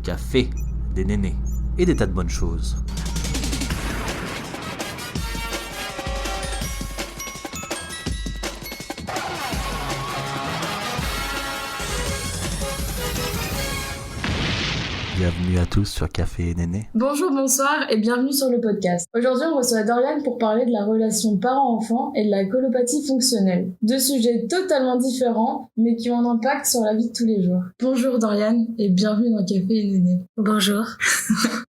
café, des nénés et des tas de bonnes choses. Bienvenue à tous sur Café et Néné. Bonjour, bonsoir et bienvenue sur le podcast. Aujourd'hui, on reçoit Dorian pour parler de la relation parent-enfant et de la colopathie fonctionnelle. Deux sujets totalement différents, mais qui ont un impact sur la vie de tous les jours. Bonjour Dorian et bienvenue dans Café et Néné. Bonjour.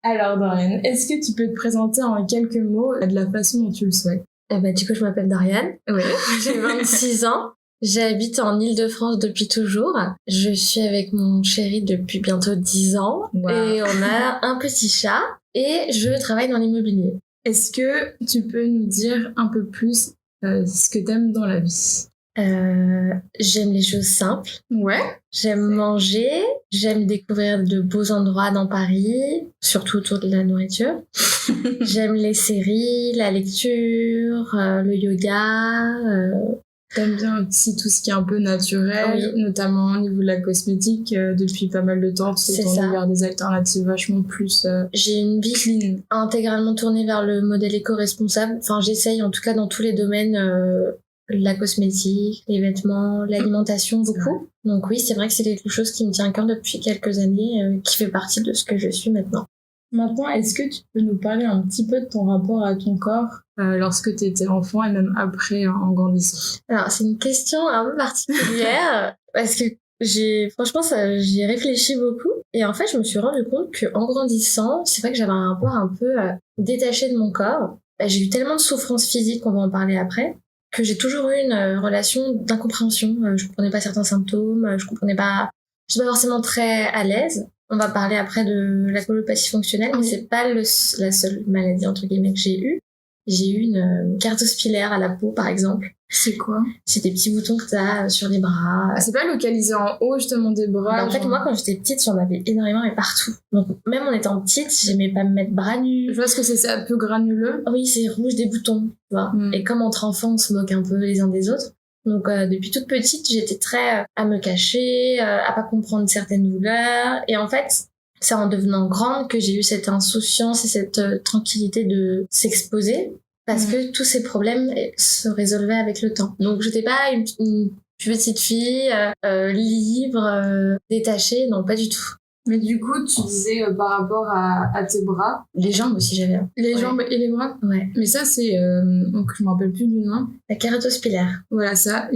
Alors Dorian, est-ce que tu peux te présenter en quelques mots de la façon dont tu le souhaites? Du coup, je m'appelle Dorian. Oui. J'ai 26 ans. J'habite en Île-de-France depuis toujours. Je suis avec mon chéri depuis bientôt 10 ans. Wow. Et on a un petit chat. Et je travaille dans l'immobilier. Est-ce que tu peux nous dire un peu plus ce que t'aimes dans la vie? J'aime les choses simples. Ouais. J'aime manger. J'aime découvrir de beaux endroits dans Paris, surtout autour de la nourriture. J'aime les séries, la lecture, le yoga. T'aimes bien aussi tout ce qui est un peu naturel, notamment au niveau de la cosmétique. Depuis pas mal de temps, tu t'es tournée vers des alternatives vachement plus J'ai une vie clean. Intégralement tournée vers le modèle éco-responsable. Enfin, j'essaye en tout cas dans tous les domaines, la cosmétique, les vêtements, l'alimentation, beaucoup. Donc oui, c'est vrai que c'est quelque chose qui me tient à cœur depuis quelques années, qui fait partie de ce que je suis maintenant. Maintenant, est-ce que tu peux nous parler un petit peu de ton rapport à ton corps lorsque tu étais enfant et même après en grandissant? Alors, c'est une question un peu particulière parce que j'y ai réfléchi beaucoup et en fait, je me suis rendu compte qu'en grandissant, c'est vrai que j'avais un rapport un peu détaché de mon corps. J'ai eu tellement de souffrances physiques, on va en parler après, que j'ai toujours eu une relation d'incompréhension. Je comprenais pas certains symptômes, je suis pas forcément très à l'aise. On va parler après de la colopathie fonctionnelle, mais c'est pas la seule maladie entre guillemets que j'ai eue. J'ai eu une keratospilaire à la peau, par exemple. C'est quoi? C'est des petits boutons que t'as sur les bras. Ah, c'est pas localisé en haut, justement, des bras? En fait, moi, quand j'étais petite, j'en avais énormément, mais partout. Donc, même en étant petite, j'aimais pas me mettre bras nus. Je vois ce que c'est un peu granuleux. Oui, c'est rouge, des boutons, tu vois. Et comme entre enfants, on se moque un peu les uns des autres. Donc, depuis toute petite, j'étais très à me cacher, à pas comprendre certaines douleurs. Et en fait, c'est en devenant grande que j'ai eu cette insouciance et cette tranquillité de s'exposer parce que tous ces problèmes se résolvaient avec le temps. Donc, j'étais pas une petite fille libre, détachée, non, pas du tout. Mais du coup, tu disais par rapport à tes bras. Les jambes aussi, j'avais. Les jambes et les bras? Ouais. Mais ça, c'est... donc, je me rappelle plus du nom. La keratospilaire. Voilà, ça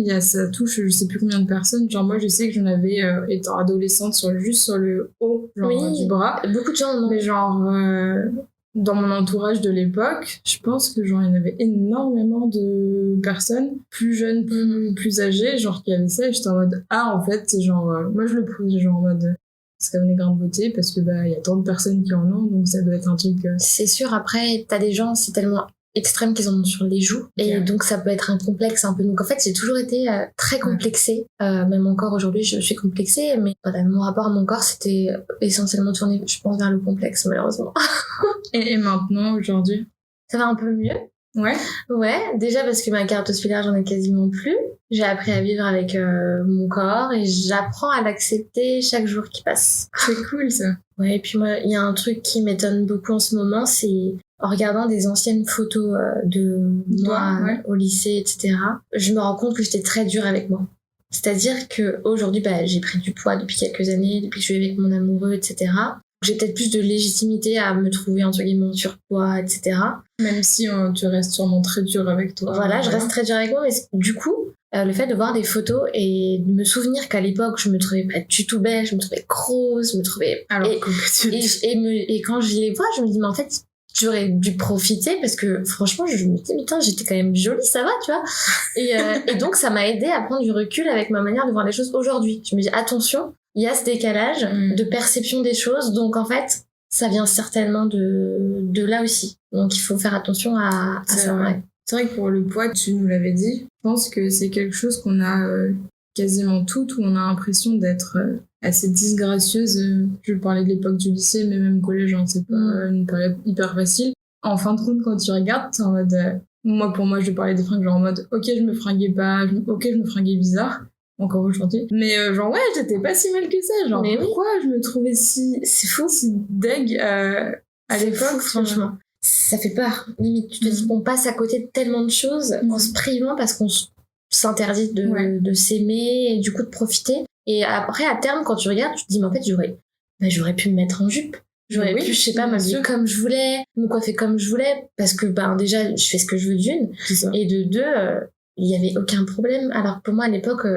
touche je sais plus combien de personnes. Genre, moi, je sais que j'en avais, étant adolescente, juste sur le haut du bras. Beaucoup de gens en ont. Mais genre, dans mon entourage de l'époque, je pense que genre, il y en avait énormément de personnes, plus jeunes, plus âgées, genre, qui avaient ça. Et j'étais en mode, en fait, c'est genre... moi, je le prenais genre en mode... C'est comme les grains de beauté parce que il y a tant de personnes qui en ont, donc ça doit être un truc... C'est sûr, après, t'as des gens, c'est tellement extrême qu'ils en ont sur les joues, et donc ça peut être un complexe un peu. Donc en fait, j'ai toujours été très complexée, même encore aujourd'hui, je suis complexée, mais mon rapport à mon corps, c'était essentiellement tourné, je pense, vers le complexe, malheureusement. Et maintenant, aujourd'hui? Ça va un peu mieux. Ouais, déjà parce que ma keratospilaire, j'en ai quasiment plus. J'ai appris à vivre avec mon corps et j'apprends à l'accepter chaque jour qui passe. C'est cool, ça. Ouais, et puis moi, il y a un truc qui m'étonne beaucoup en ce moment, c'est en regardant des anciennes photos de moi au lycée, etc. Je me rends compte que j'étais très dure avec moi. C'est-à-dire que aujourd'hui, j'ai pris du poids depuis quelques années, depuis que je suis avec mon amoureux, etc. J'ai peut-être plus de légitimité à me trouver entre guillemets en surpoids, etc. Même si tu restes sûrement très dur avec toi. Voilà, je reste très dur avec moi, mais du coup, le fait de voir des photos et de me souvenir qu'à l'époque, je me trouvais pas du tout belle, je me trouvais grosse, je me trouvais... Et quand je les vois, je me dis, mais en fait, j'aurais dû profiter parce que franchement, je me dis, putain, j'étais quand même jolie, ça va, tu vois. Et donc, ça m'a aidé à prendre du recul avec ma manière de voir les choses aujourd'hui. Je me dis, attention, il y a ce décalage de perception des choses, donc en fait, ça vient certainement de là aussi. Donc il faut faire attention à ça. Ouais. C'est vrai que pour le poids, tu nous l'avais dit, je pense que c'est quelque chose qu'on a quasiment toutes, où on a l'impression d'être assez disgracieuse. Je parlais de l'époque du lycée, mais même collège, c'est pas une période hyper facile. En fin de compte, quand tu regardes, t'es en mode... pour moi, je parlais des fringues, genre en mode, ok, je me fringuais pas, ok, je me fringuais bizarre. encore aujourd'hui. Mais genre ouais, j'étais pas si mal que ça. Genre Mais pourquoi je me trouvais si deg à l'époque, fou, franchement. Ça fait peur. Limite, tu te dis qu'on passe à côté de tellement de choses en se privant parce qu'on s'interdit de s'aimer et du coup de profiter. Et après, à terme, quand tu regardes, tu te dis, mais en fait, j'aurais pu me mettre en jupe. J'aurais pu, je sais pas, m'habiller comme je voulais, me coiffer comme je voulais, parce que, déjà, je fais ce que je veux d'une. Et de deux, il y avait aucun problème. Alors, pour moi, à l'époque,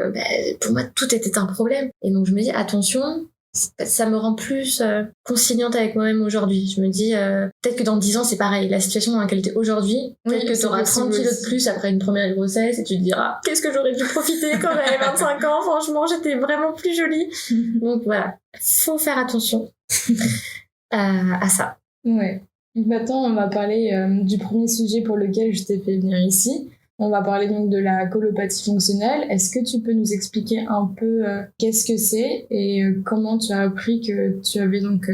pour moi, tout était un problème. Et donc, je me dis, attention, ça me rend plus conciliante avec moi-même aujourd'hui. Je me dis, peut-être que dans 10 ans, c'est pareil. La situation dans laquelle t'es aujourd'hui, peut-être que t'auras 30 kilos de plus après une première grossesse et tu te diras, qu'est-ce que j'aurais dû profiter quand j'avais 25 ans. Franchement, j'étais vraiment plus jolie. Donc voilà, faut faire attention à ça. Ouais. Donc maintenant, on va parler du premier sujet pour lequel je t'ai fait venir ici. On va parler donc de la colopathie fonctionnelle. Est-ce que tu peux nous expliquer un peu qu'est-ce que c'est et comment tu as appris que tu avais donc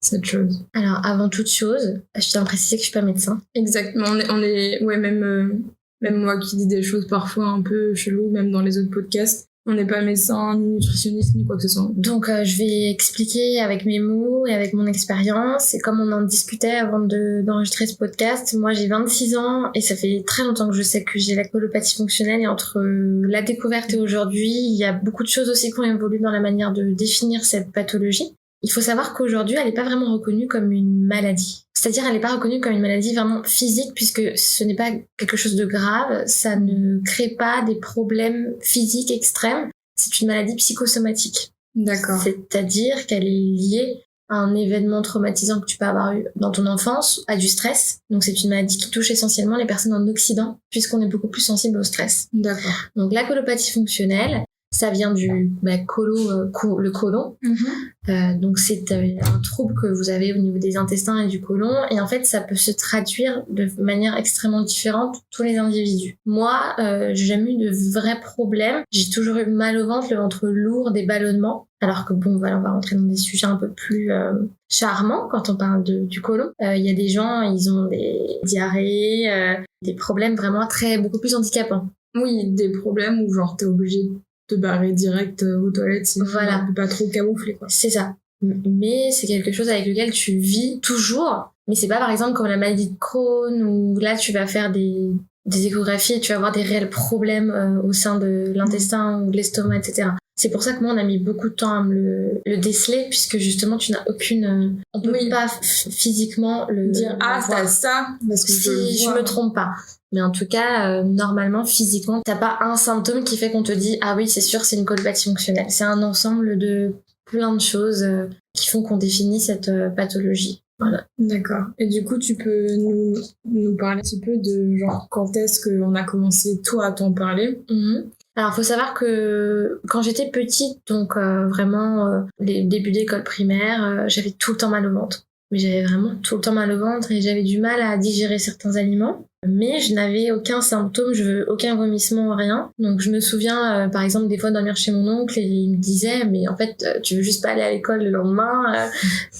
cette chose? Alors, avant toute chose, je tiens à préciser que je suis pas médecin. Exactement. Ouais, même moi qui dis des choses parfois un peu cheloues, même dans les autres podcasts. On n'est pas médecin, ni nutritionniste, ni quoi que ce soit. Donc, je vais expliquer avec mes mots et avec mon expérience. Et comme on en discutait avant d'enregistrer ce podcast, moi j'ai 26 ans et ça fait très longtemps que je sais que j'ai la colopathie fonctionnelle. Et entre la découverte et aujourd'hui, il y a beaucoup de choses aussi qui ont évolué dans la manière de définir cette pathologie. Il faut savoir qu'aujourd'hui, elle n'est pas vraiment reconnue comme une maladie. C'est-à-dire, elle n'est pas reconnue comme une maladie vraiment physique puisque ce n'est pas quelque chose de grave. Ça ne crée pas des problèmes physiques extrêmes. C'est une maladie psychosomatique. D'accord. C'est-à-dire qu'elle est liée à un événement traumatisant que tu peux avoir eu dans ton enfance, à du stress. Donc, c'est une maladie qui touche essentiellement les personnes en Occident puisqu'on est beaucoup plus sensible au stress. D'accord. Donc, la colopathie fonctionnelle, ça vient du le côlon. Donc c'est un trouble que vous avez au niveau des intestins et du côlon. Et en fait, ça peut se traduire de manière extrêmement différente pour tous les individus. Moi, j'ai jamais eu de vrais problèmes. J'ai toujours eu mal au ventre, le ventre lourd, des ballonnements. Alors que bon, voilà, on va rentrer dans des sujets un peu plus charmants quand on parle du côlon. Il y a des gens, ils ont des diarrhées, des problèmes vraiment beaucoup plus handicapants. Oui, des problèmes où genre t'es obligé de te barrer direct aux toilettes, sinon voilà. On peut pas trop camoufler, quoi. C'est ça. Mais c'est quelque chose avec lequel tu vis toujours. Mais c'est pas par exemple comme la maladie de Crohn où là tu vas faire des échographies et tu vas avoir des réels problèmes au sein de l'intestin ou de l'estomac, etc. C'est pour ça que moi on a mis beaucoup de temps à me le déceler puisque justement tu n'as aucune... On peut pas physiquement le dire t'as ça parce que si je me trompe pas. Mais en tout cas, normalement, physiquement, t'as pas un symptôme qui fait qu'on te dit « Ah oui, c'est sûr, c'est une colopathie fonctionnelle ». C'est un ensemble de plein de choses qui font qu'on définit cette pathologie. Voilà. D'accord. Et du coup, tu peux nous parler un petit peu de genre quand est-ce qu'on a commencé toi à t'en parler? Alors, faut savoir que quand j'étais petite, donc vraiment les débuts d'école primaire, j'avais tout le temps mal au ventre. Mais j'avais vraiment tout le temps mal au ventre et j'avais du mal à digérer certains aliments. Mais je n'avais aucun symptôme, aucun vomissement, rien. Donc je me souviens, par exemple, des fois dormir chez mon oncle et il me disait, mais en fait, tu veux juste pas aller à l'école le lendemain,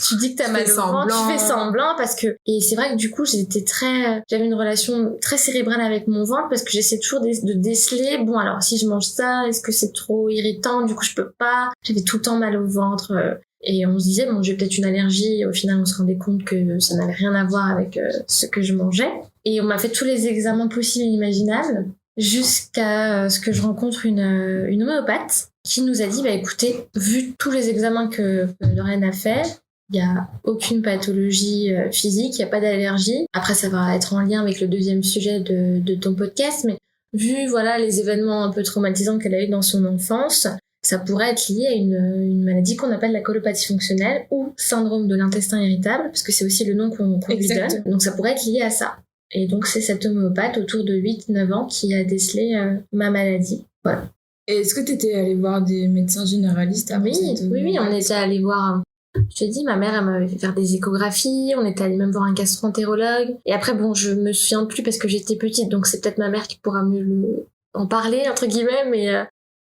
tu dis que t'as mal au ventre, tu fais semblant parce que... Et c'est vrai que du coup, j'avais une relation très cérébrale avec mon ventre parce que j'essaie toujours de déceler, bon alors si je mange ça, est-ce que c'est trop irritant, du coup je peux pas. J'avais tout le temps mal au ventre. Et on se disait, bon, j'ai peut-être une allergie. Et au final, on se rendait compte que ça n'avait rien à voir avec ce que je mangeais. Et on m'a fait tous les examens possibles et imaginables jusqu'à ce que je rencontre une homéopathe qui nous a dit, bah écoutez, vu tous les examens que Lorraine a fait, il n'y a aucune pathologie physique, il n'y a pas d'allergie. Après, ça va être en lien avec le deuxième sujet de ton podcast, mais vu voilà les événements un peu traumatisants qu'elle a eu dans son enfance, ça pourrait être lié à une maladie qu'on appelle la colopathie fonctionnelle ou syndrome de l'intestin irritable, parce que c'est aussi le nom qu'on lui donne. Donc ça pourrait être lié à ça. Et donc c'est cette homéopathe autour de 8-9 ans qui a décelé ma maladie. Voilà. Et est-ce que tu étais allée voir des médecins généralistes avant? Oui, on était allé voir... Je te dis, ma mère, elle m'avait fait faire des échographies, on était allé même voir un gastro-entérologue. Et après, bon, je me souviens plus parce que j'étais petite, donc c'est peut-être ma mère qui pourra mieux en parler, entre guillemets, mais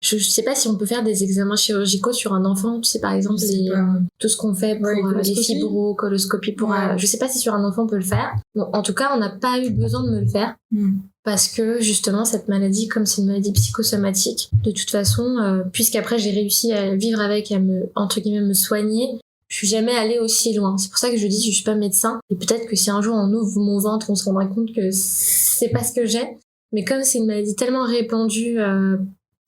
Je sais pas si on peut faire des examens chirurgicaux sur un enfant, tu sais, par exemple, tout ce qu'on fait pour les fibros, coloscopie pour... je sais pas si sur un enfant on peut le faire. Bon, en tout cas, on n'a pas eu besoin de me le faire. Parce que, justement, cette maladie, comme c'est une maladie psychosomatique, de toute façon, puisqu'après j'ai réussi à vivre avec, à entre guillemets, me soigner, je suis jamais allée aussi loin. C'est pour ça que je dis que je suis pas médecin. Et peut-être que si un jour on ouvre mon ventre, on se rendra compte que c'est pas ce que j'ai. Mais comme c'est une maladie tellement répandue,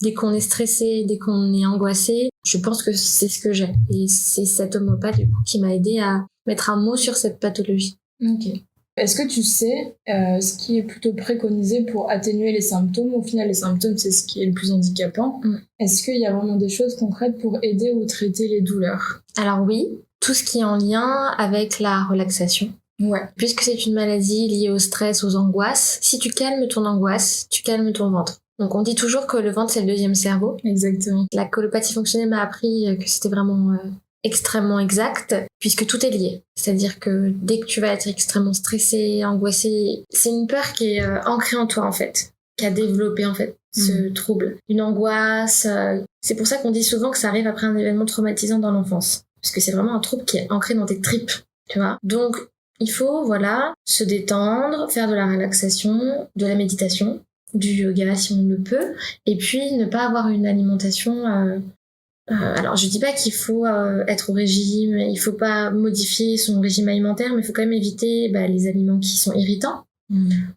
dès qu'on est stressé, dès qu'on est angoissé, je pense que c'est ce que j'ai. Et c'est cet homméopathe, du coup, qui m'a aidé à mettre un mot sur cette pathologie. Ok. Est-ce que tu sais ce qui est plutôt préconisé pour atténuer les symptômes? Au final, les symptômes, c'est ce qui est le plus handicapant. Est-ce qu'il y a vraiment des choses concrètes pour aider ou traiter les douleurs? Alors oui, tout ce qui est en lien avec la relaxation. Ouais. Puisque c'est une maladie liée au stress, aux angoisses, si tu calmes ton angoisse, tu calmes ton ventre. Donc on dit toujours que le ventre c'est le deuxième cerveau. Exactement. La colopathie fonctionnelle m'a appris que c'était vraiment extrêmement exact, puisque tout est lié. C'est-à-dire que dès que tu vas être extrêmement stressé, angoissé, c'est une peur qui est ancrée en toi en fait, qui a développé en fait ce trouble. Une angoisse, c'est pour ça qu'on dit souvent que ça arrive après un événement traumatisant dans l'enfance. Parce que c'est vraiment un trouble qui est ancré dans tes tripes, tu vois. Donc il faut, se détendre, faire de la relaxation, de la méditation, du yoga si on le peut, et puis ne pas avoir une alimentation... alors je dis pas qu'il faut être au régime, il faut pas modifier son régime alimentaire, mais il faut quand même éviter les aliments qui sont irritants.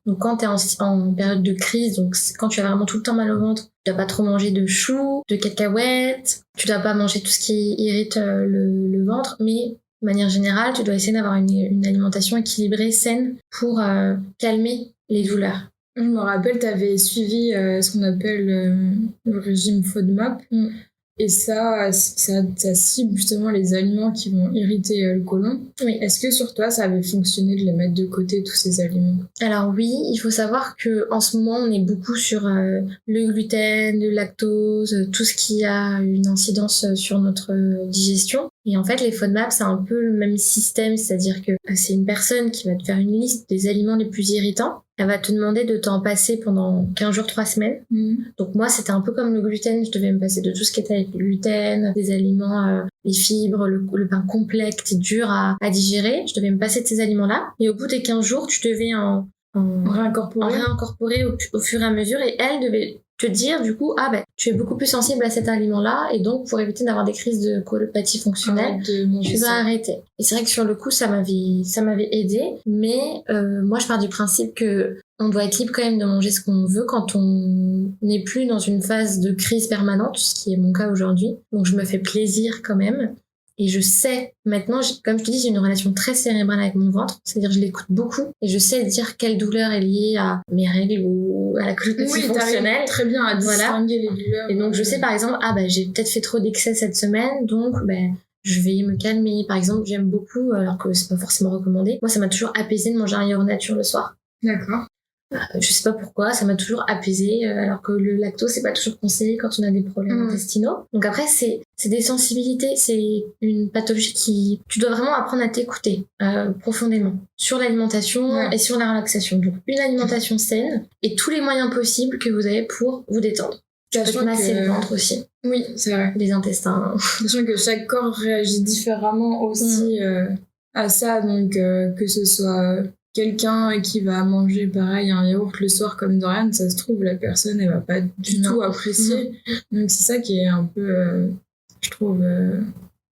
Donc quand t'es en période de crise, donc quand tu as vraiment tout le temps mal au ventre, tu dois pas trop manger de choux, de cacahuètes, tu dois pas manger tout ce qui irrite le ventre, mais de manière générale, tu dois essayer d'avoir une alimentation équilibrée, saine, pour calmer les douleurs. Je me rappelle, tu avais suivi ce qu'on appelle le régime FODMAP. Et ça cible justement les aliments qui vont irriter le côlon. Oui. Est-ce que sur toi, ça avait fonctionné de les mettre de côté, tous ces aliments? Alors oui, il faut savoir que en ce moment, on est beaucoup sur le gluten, le lactose, tout ce qui a une incidence sur notre digestion. Et en fait, les FODMAP, c'est un peu le même système, c'est-à-dire que c'est une personne qui va te faire une liste des aliments les plus irritants. Elle va te demander de t'en passer pendant 15 jours, 3 semaines. Donc moi, c'était un peu comme le gluten. Je devais me passer de tout ce qui était avec le gluten, des aliments, les fibres, le pain complexe, dur à digérer. Je devais me passer de ces aliments-là. Et au bout des 15 jours, tu devais en réincorporer au fur et à mesure. Et elle devait te dire, du coup, tu es beaucoup plus sensible à cet aliment-là. Et donc, pour éviter d'avoir des crises de colopathie fonctionnelle, tu vas arrêter. Et c'est vrai que sur le coup, ça m'avait aidé. Mais moi, je pars du principe que on doit être libre quand même de manger ce qu'on veut quand on n'est plus dans une phase de crise permanente, ce qui est mon cas aujourd'hui. Donc, je me fais plaisir quand même. Et je sais, maintenant, comme je te dis, j'ai une relation très cérébrale avec mon ventre. C'est-à-dire, je l'écoute beaucoup. Et je sais dire quelle douleur est liée à mes règles ou à la colopathie fonctionnelle. Très bien à distinguer les douleurs. Et donc, je sais, par exemple, j'ai peut-être fait trop d'excès cette semaine. Donc, je vais me calmer. Par exemple, j'aime beaucoup, alors que c'est pas forcément recommandé. Moi, ça m'a toujours apaisé de manger un yaourt nature le soir. D'accord. Je sais pas pourquoi, ça m'a toujours apaisé, alors que le lactose, c'est pas toujours conseillé quand on a des problèmes intestinaux. Donc après, c'est des sensibilités, c'est une pathologie qui... Tu dois vraiment apprendre à t'écouter profondément sur l'alimentation et sur la relaxation. Donc une alimentation saine et tous les moyens possibles que vous avez pour vous détendre. Tu peux te masser le ventre aussi. Oui, c'est vrai. Les intestins. Sachant que chaque corps réagit différemment aussi à ça, donc que ce soit... quelqu'un qui va manger pareil un yaourt le soir comme Dorian, ça se trouve la personne elle va pas du tout apprécier. Donc c'est ça qui est un peu je trouve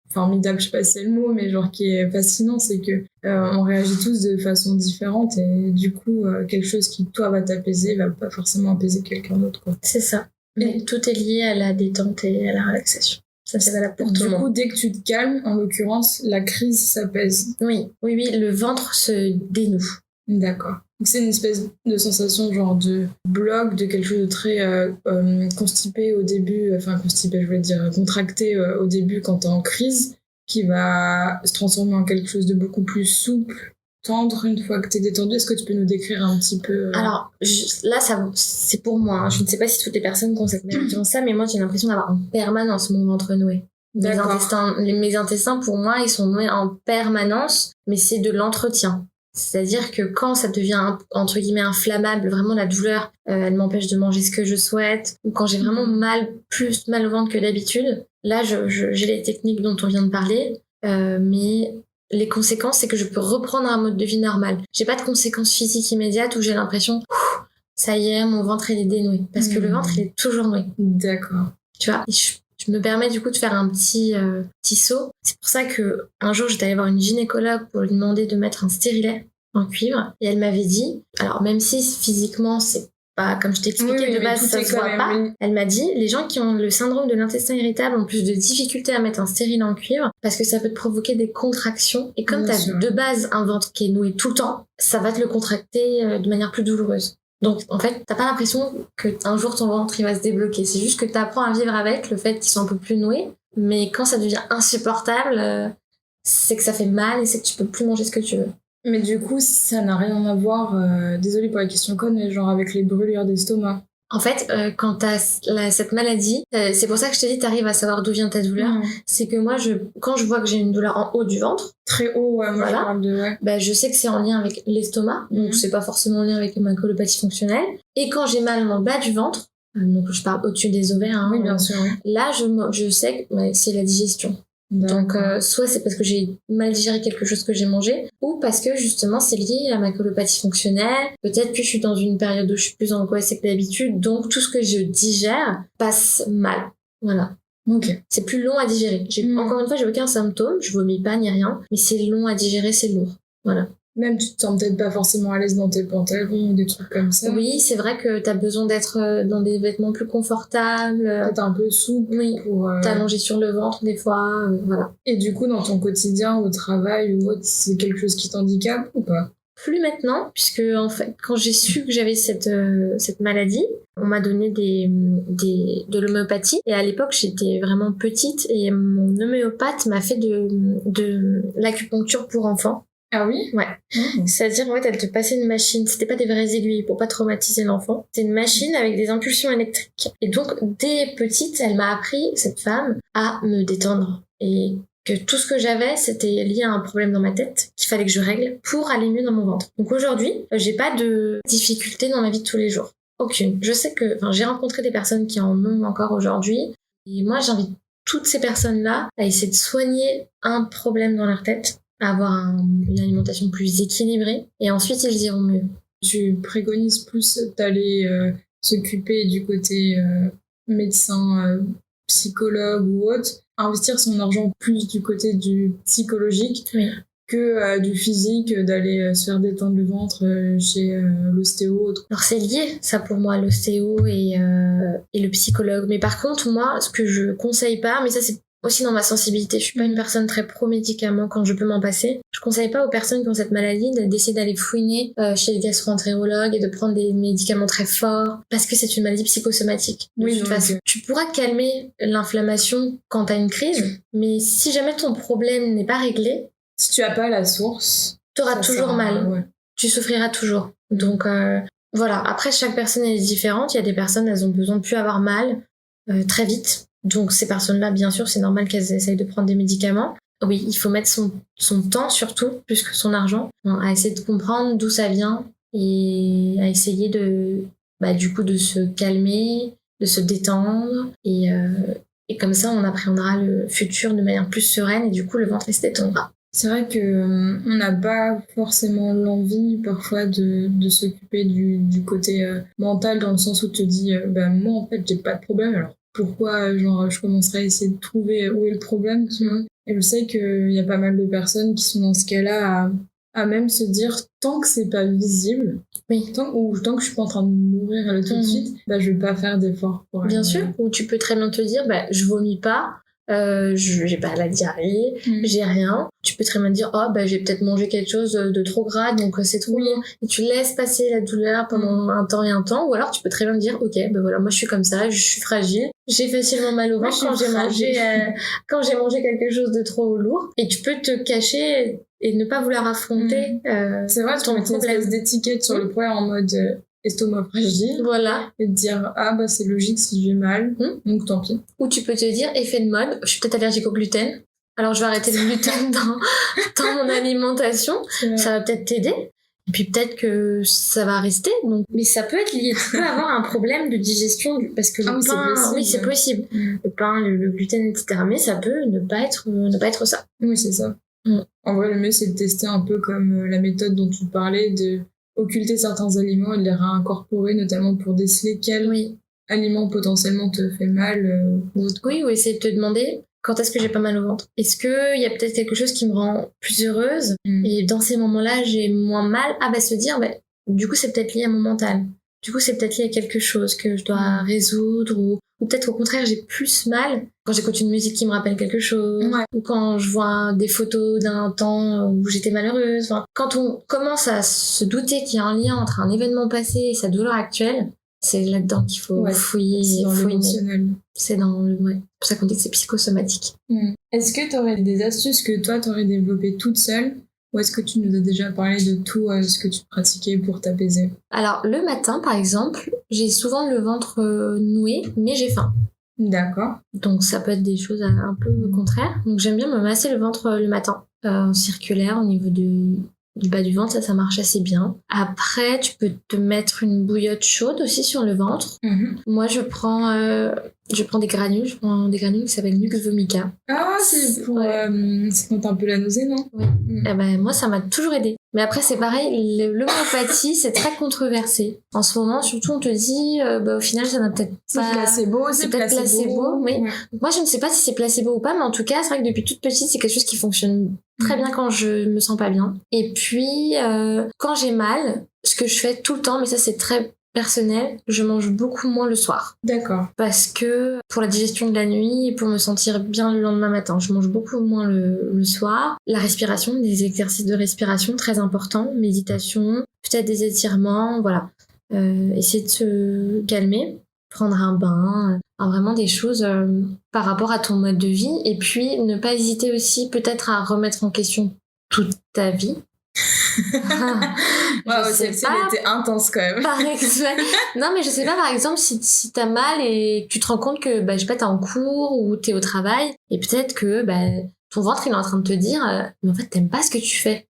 formidable, je sais pas si c'est le mot, mais genre qui est fascinant, c'est que on réagit tous de façon différente et du coup quelque chose qui toi va t'apaiser va pas forcément apaiser quelqu'un d'autre, quoi. C'est ça. Et tout est lié à la détente et à la relaxation. Ça, c'est valable pour tout le monde. Du coup, dès que tu te calmes, en l'occurrence, la crise s'apaise. Oui, le ventre se dénoue. D'accord. Donc c'est une espèce de sensation genre de bloc, de quelque chose de très constipé au début, constipé, je voulais dire contracté au début quand t'es en crise, qui va se transformer en quelque chose de beaucoup plus souple, tendre une fois que t'es détendu. Est-ce que tu peux nous décrire un petit peu Alors, là, c'est pour moi. Hein. Je ne sais pas si toutes les personnes ont ça, mais moi, j'ai l'impression d'avoir en permanence mon ventre noué. Mes intestins, pour moi, ils sont noués en permanence, mais c'est de l'entretien. C'est-à-dire que quand ça devient, entre guillemets, inflammable, vraiment la douleur, elle m'empêche de manger ce que je souhaite, ou quand j'ai vraiment plus mal au ventre que d'habitude, là, j'ai les techniques dont on vient de parler, mais les conséquences, c'est que je peux reprendre un mode de vie normal. J'ai pas de conséquences physiques immédiates où j'ai l'impression, ça y est, mon ventre, il est dénoué. Parce que le ventre, il est toujours noué. D'accord. Tu vois, je me permets du coup de faire un petit saut. C'est pour ça que un jour, j'étais allée voir une gynécologue pour lui demander de mettre un stérilet en cuivre. Et elle m'avait dit, alors même si physiquement, c'est pas, comme je t'expliquais de base, ça se voit pas. Elle m'a dit, les gens qui ont le syndrome de l'intestin irritable ont plus de difficultés à mettre un stérilet en cuivre parce que ça peut te provoquer des contractions. Et comme t'as de base un ventre qui est noué tout le temps, ça va te le contracter de manière plus douloureuse. Donc, en fait, t'as pas l'impression qu'un jour ton ventre il va se débloquer. C'est juste que t'apprends à vivre avec le fait qu'ils sont un peu plus noués. Mais quand ça devient insupportable, c'est que ça fait mal et c'est que tu peux plus manger ce que tu veux. Mais du coup, ça n'a rien à voir, désolée pour la question conne, mais genre avec les brûlures d'estomac. En fait, quand t'as cette maladie, c'est pour ça que je te dis, t'arrives à savoir d'où vient ta douleur. C'est que moi, quand je vois que j'ai une douleur en haut du ventre, très haut, ouais, moi je parle de bah, je sais que c'est en lien avec l'estomac, donc c'est pas forcément en lien avec ma colopathie fonctionnelle. Et quand j'ai mal en bas du ventre, donc je parle au-dessus des ovaires, hein, oui, bien sûr, oui. Là je sais que c'est la digestion. Donc soit c'est parce que j'ai mal digéré quelque chose que j'ai mangé, ou parce que justement c'est lié à ma colopathie fonctionnelle. Peut-être que je suis dans une période où je suis plus angoissée que d'habitude, donc tout ce que je digère passe mal. Voilà. Ok. C'est plus long à digérer. Encore une fois, j'ai aucun symptôme, je vomis pas ni rien, mais c'est long à digérer, c'est lourd. Voilà. Même tu te sens peut-être pas forcément à l'aise dans tes pantalons ou des trucs comme ça. Oui, c'est vrai que t'as besoin d'être dans des vêtements plus confortables. Peut-être un peu souple. Oui, pour t'allonger sur le ventre des fois, voilà. Et du coup, dans ton quotidien, au travail ou autre, c'est quelque chose qui t'handicape ou pas? Plus maintenant, puisque en fait, quand j'ai su que j'avais cette maladie, on m'a donné de l'homéopathie. Et à l'époque, j'étais vraiment petite et mon homéopathe m'a fait de l'acupuncture pour enfants. Ah oui? Ouais. C'est-à-dire, en fait, elle te passait une machine. C'était pas des vraies aiguilles pour pas traumatiser l'enfant. C'est une machine avec des impulsions électriques. Et donc, dès petite, elle m'a appris, cette femme, à me détendre. Et que tout ce que j'avais, c'était lié à un problème dans ma tête qu'il fallait que je règle pour aller mieux dans mon ventre. Donc aujourd'hui, j'ai pas de difficultés dans ma vie de tous les jours. Aucune. Je sais que, j'ai rencontré des personnes qui en ont encore aujourd'hui. Et moi, j'invite toutes ces personnes-là à essayer de soigner un problème dans leur tête, à avoir une alimentation plus équilibrée, et ensuite ils iront mieux. Tu préconises plus d'aller s'occuper du côté médecin, psychologue ou autre, investir son argent plus du côté du psychologique que du physique, d'aller se faire détendre le ventre chez l'ostéo. Alors c'est lié, ça pour moi, l'ostéo et le psychologue. Mais par contre, moi, ce que je conseille pas, mais ça c'est aussi dans ma sensibilité, je suis pas une personne très pro-médicaments quand je peux m'en passer. Je conseille pas aux personnes qui ont cette maladie d'essayer d'aller fouiner chez le gastro-entérologue et de prendre des médicaments très forts parce que c'est une maladie psychosomatique. De toute façon, tu pourras calmer l'inflammation quand t'as une crise, mais si jamais ton problème n'est pas réglé, si tu as pas la source, t'auras toujours mal. Ouais. Tu souffriras toujours. Donc voilà. Après, chaque personne est différente. Il y a des personnes, elles ont besoin de plus avoir mal très vite. Donc ces personnes-là, bien sûr, c'est normal qu'elles essayent de prendre des médicaments. Oui, il faut mettre son temps surtout, plus que son argent, à essayer de comprendre d'où ça vient et à essayer du coup de se calmer, de se détendre et comme ça on appréhendra le futur de manière plus sereine et du coup le ventre se détendra. C'est vrai que on n'a pas forcément l'envie parfois de s'occuper du côté mental, dans le sens où tu te dis moi en fait j'ai pas de problème, alors pourquoi je commencerai à essayer de trouver où est le problème, tu vois. Et je sais qu'il y a pas mal de personnes qui sont dans ce cas-là à même se dire, tant que c'est pas visible, tant que je suis pas en train de mourir là tout de suite, je vais pas faire d'efforts pour bien sûr. Ou tu peux très bien te dire, je vomis pas, j'ai pas la diarrhée, j'ai rien. Tu peux très bien dire, j'ai peut-être mangé quelque chose de trop gras, donc c'est trop lourd. Et tu laisses passer la douleur pendant un temps et un temps. Ou alors tu peux très bien dire, ok, voilà, moi je suis comme ça, je suis fragile, j'ai facilement mal au ventre quand j'ai mangé quelque chose de trop lourd. Et tu peux te cacher et ne pas vouloir affronter c'est vrai, tu peux mettre une espèce d'étiquette sur le poids en mode estomac fragile. Voilà. Et te dire, c'est logique si j'ai mal, donc tant pis. Ou tu peux te dire, effet de mode, je suis peut-être allergique au gluten. Alors je vais arrêter le gluten dans mon alimentation. Ça va peut-être t'aider. Et puis peut-être que ça va rester. Donc, mais ça peut être lié. Tu peux avoir un problème de digestion parce que le pain, c'est possible. Le pain, le gluten, etc. Mais ça peut ne pas être ça. Oui, c'est ça. En vrai, le mieux, c'est de tester un peu comme la méthode dont tu parlais, de occulter certains aliments et de les réincorporer, notamment pour déceler quel aliment potentiellement te fait mal. Ou essayer de te demander quand est-ce que j'ai pas mal au ventre. Est-ce qu'il y a peut-être quelque chose qui me rend plus heureuse et dans ces moments-là, j'ai moins mal. Se dire, du coup, c'est peut-être lié à mon mental. Du coup, c'est peut-être lié à quelque chose que je dois résoudre ou peut-être au contraire, j'ai plus mal quand j'écoute une musique qui me rappelle quelque chose ou quand je vois des photos d'un temps où j'étais malheureuse. Enfin, quand on commence à se douter qu'il y a un lien entre un événement passé et sa douleur actuelle, c'est là-dedans qu'il faut fouiller. C'est dans l'émotionnel. C'est dans le... C'est pour ça qu'on dit que c'est psychosomatique. Est-ce que tu aurais des astuces que toi, tu aurais développées toute seule ou est-ce que tu nous as déjà parlé de tout ce que tu pratiquais pour t'apaiser? Alors, le matin, par exemple, j'ai souvent le ventre noué, mais j'ai faim. D'accord. Donc, ça peut être des choses un peu contraires. Donc, j'aime bien me masser le ventre le matin, en circulaire, au niveau du bas du ventre, ça marche assez bien. Après, tu peux te mettre une bouillotte chaude aussi sur le ventre. Moi, je prends des granules. Je prends des granules qui s'appellent Nux Vomica. Ah, c'est pour... c'est quand t'as un peu la nausée, non? Oui. Moi, ça m'a toujours aidé. Mais après, c'est pareil, l'homéopathie, c'est très controversé. En ce moment, surtout, on te dit, au final, ça n'a peut-être pas... C'est peut-être placebo. Oui. Donc, moi, je ne sais pas si c'est placebo ou pas, mais en tout cas, c'est vrai que depuis toute petite, c'est quelque chose qui fonctionne très bien quand je me sens pas bien. Et puis, quand j'ai mal, ce que je fais tout le temps, mais ça, c'est très personnel, je mange beaucoup moins le soir. D'accord. Parce que pour la digestion de la nuit et pour me sentir bien le lendemain matin, je mange beaucoup moins le soir. La respiration, des exercices de respiration très importants, méditation, peut-être des étirements, voilà. Essayer de se calmer, prendre un bain, vraiment des choses par rapport à ton mode de vie. Et puis ne pas hésiter aussi peut-être à remettre en question toute ta vie. C'était intense quand même. Non, mais je sais pas, par exemple, si t'as mal et que tu te rends compte que, je sais pas, t'es en cours ou t'es au travail, et peut-être que, ton ventre, il est en train de te dire, mais en fait, t'aimes pas ce que tu fais.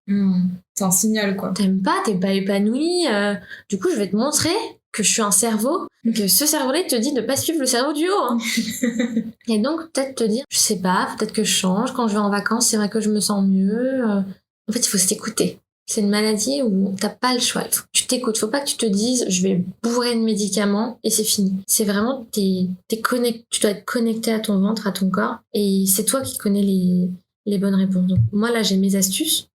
C'est un signal, quoi. T'aimes pas, t'es pas épanoui, du coup, je vais te montrer que je suis un cerveau, que ce cerveau-là te dit de pas suivre le cerveau du haut. Et donc, peut-être te dire, je sais pas, peut-être que je change, quand je vais en vacances, c'est vrai que je me sens mieux. En fait, il faut s'écouter. C'est une maladie où t'as pas le choix. Tu t'écoutes. Faut pas que tu te dises, je vais bourrer de médicaments et c'est fini. C'est vraiment, tu dois être connecté à ton ventre, à ton corps. Et c'est toi qui connais les bonnes réponses. Donc, moi, là, j'ai mes astuces.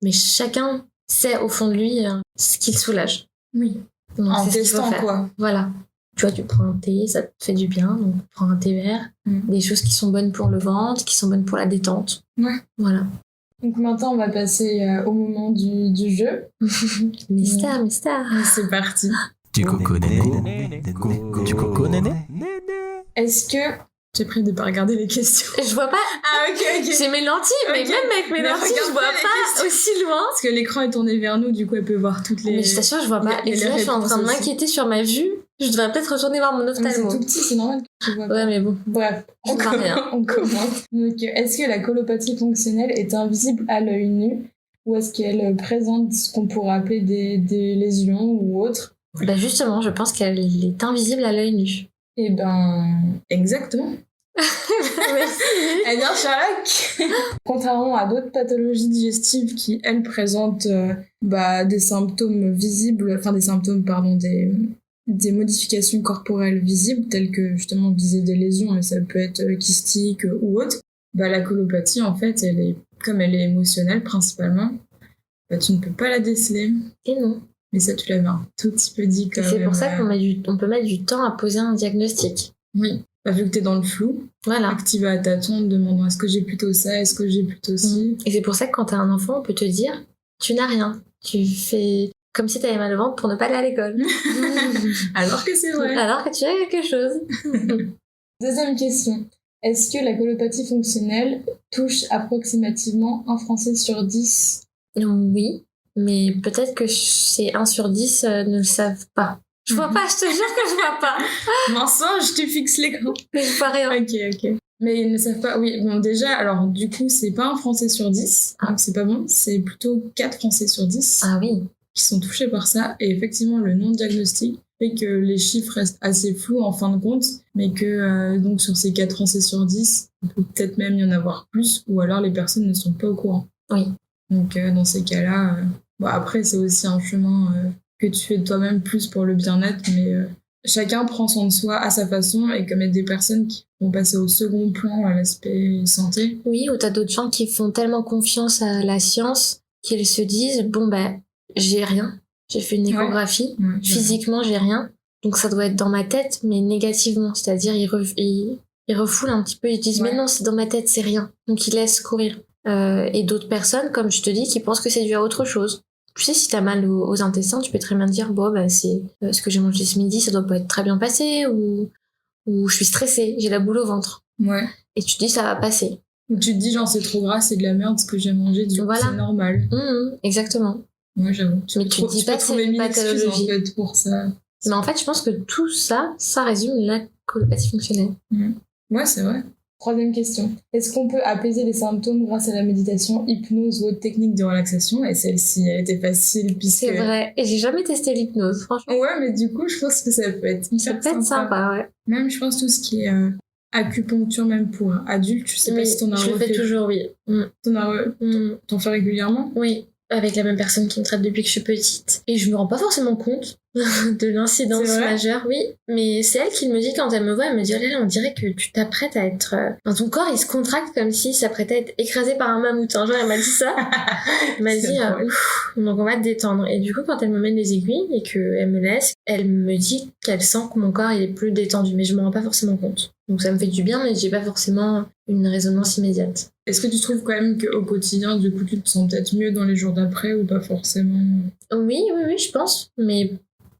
Mais chacun sait au fond de lui ce qui le soulage. Oui. Donc, en testant, quoi. Voilà. Tu vois, tu prends un thé, ça te fait du bien. Donc, tu prends un thé vert. Des choses qui sont bonnes pour le ventre, qui sont bonnes pour la détente. Ouais. Voilà. Donc maintenant, on va passer au moment du jeu. Mystère. C'est parti. Du coco néné. Du coco néné. Est-ce que... J'ai pris de pas regarder les questions. Je vois pas. Ah, ok. J'ai mes lentilles, mais même avec mes lentilles, je vois pas aussi loin. Parce que l'écran est tourné vers nous, du coup, elle peut voir toutes les... Mais je t'assure, je vois pas. Et là, je suis en train de m'inquiéter sur ma vue. Je devrais peut-être retourner voir mon ophtalmo. C'est tout petit, c'est normal que tu vois pas. Ouais, mais bon. Bref, on vois rien. On commence. Donc, est-ce que la colopathie fonctionnelle est invisible à l'œil nu ou est-ce qu'elle présente ce qu'on pourrait appeler des lésions ou autres? Justement, je pense qu'elle est invisible à l'œil nu. Eh ben, exactement. Merci. Eh bien, Sherlock. Contrairement à d'autres pathologies digestives qui, elles, présentent des symptômes visibles, des modifications corporelles visibles, telles que, justement, on disait des lésions, mais ça peut être kystique ou autre, la colopathie, en fait, comme elle est émotionnelle, principalement, tu ne peux pas la déceler. Et non. Mais ça, tu l'avais un tout petit peu dit quand même. C'est pour ça qu'on peut mettre du temps à poser un diagnostic. Oui. Vu que t'es dans le flou, voilà. Que tu vas à tâtons, te demandant est-ce que j'ai plutôt ça, est-ce que j'ai plutôt ci. Et c'est pour ça que quand t'as un enfant, on peut te dire tu n'as rien. Tu fais comme si t'avais mal au ventre pour ne pas aller à l'école. Alors que c'est vrai. Alors que tu as quelque chose. Deuxième question. Est-ce que la colopathie fonctionnelle touche approximativement un Français sur 10? Oui, mais peut-être que c'est 1 sur 10 ne le savent pas. Je vois pas, je te jure que je vois pas. Mince, je te fixe l'écran. Mais je vois rien. Ok. Mais ils ne savent pas. Oui, bon, déjà, alors du coup, c'est pas un Français sur 10, donc c'est pas bon. C'est plutôt 4 Français sur 10 Ah oui. qui sont touchés par ça. Et effectivement, le non-diagnostic fait que les chiffres restent assez flous en fin de compte, mais que donc sur ces 4 Français sur 10, il peut peut-être même y en avoir plus, ou alors les personnes ne sont pas au courant. Oui. Donc dans ces cas-là, bon, après, c'est aussi un chemin que tu fais de toi-même plus pour le bien-être, mais chacun prend soin de soi à sa façon, et comme il y a des personnes qui vont passer au second plan à l'aspect santé. Oui, ou t'as d'autres gens qui font tellement confiance à la science qu'ils se disent, bon ben, j'ai rien. J'ai fait une échographie. Ouais, Physiquement, j'ai rien. Donc ça doit être dans ma tête, mais négativement. C'est-à-dire, ils refoulent un petit peu, ils disent, mais non, c'est dans ma tête, c'est rien. Donc ils laissent courir. Et d'autres personnes, comme je te dis, qui pensent que c'est dû à autre chose. Tu sais, si t'as mal aux intestins, tu peux très bien te dire, bon, ben, c'est ce que j'ai mangé ce midi, ça doit pas être très bien passé, ou je suis stressée, j'ai la boule au ventre. Ouais. Et tu te dis, ça va passer. Ou tu te dis, genre, c'est trop gras, c'est de la merde ce que j'ai mangé, du coup, c'est normal. Exactement. Ouais, j'avoue. Mais tu te dis pas que c'est une pathologie. En fait, pour ça. Mais en fait, je pense que tout ça, ça résume la colopathie fonctionnelle. Ouais, c'est vrai. Troisième question. Est-ce qu'on peut apaiser les symptômes grâce à la méditation, hypnose ou autre technique de relaxation? Et celle-ci, elle était facile puisque... C'est vrai. Et j'ai jamais testé l'hypnose, franchement. Ouais, mais du coup, je pense que ça peut être sympa, ouais. Même, je pense, tout ce qui est acupuncture, même pour adultes, je sais pas si t'en as refait. Je le fais toujours, oui. T'en fais régulièrement? Oui. Avec la même personne qui me traite depuis que je suis petite. Et je me rends pas forcément compte de l'incidence majeure, oui. Mais c'est elle qui me dit quand elle me voit, elle me dit, oh là là, on dirait que tu t'apprêtes à être... Dans ton corps, il se contracte comme s'il s'apprêtait à être écrasé par un mammouth. Un jour, elle m'a dit ça. Elle m'a dit, donc on va te détendre. Et du coup, quand elle me mène les aiguilles et qu'elle me laisse, elle me dit qu'elle sent que mon corps, il est plus détendu. Mais je me rends pas forcément compte. Donc ça me fait du bien, mais j'ai pas forcément une résonance immédiate. Est-ce que tu trouves quand même qu'au quotidien, du coup, tu te sens peut-être mieux dans les jours d'après ou pas forcément? Oui, je pense. Mais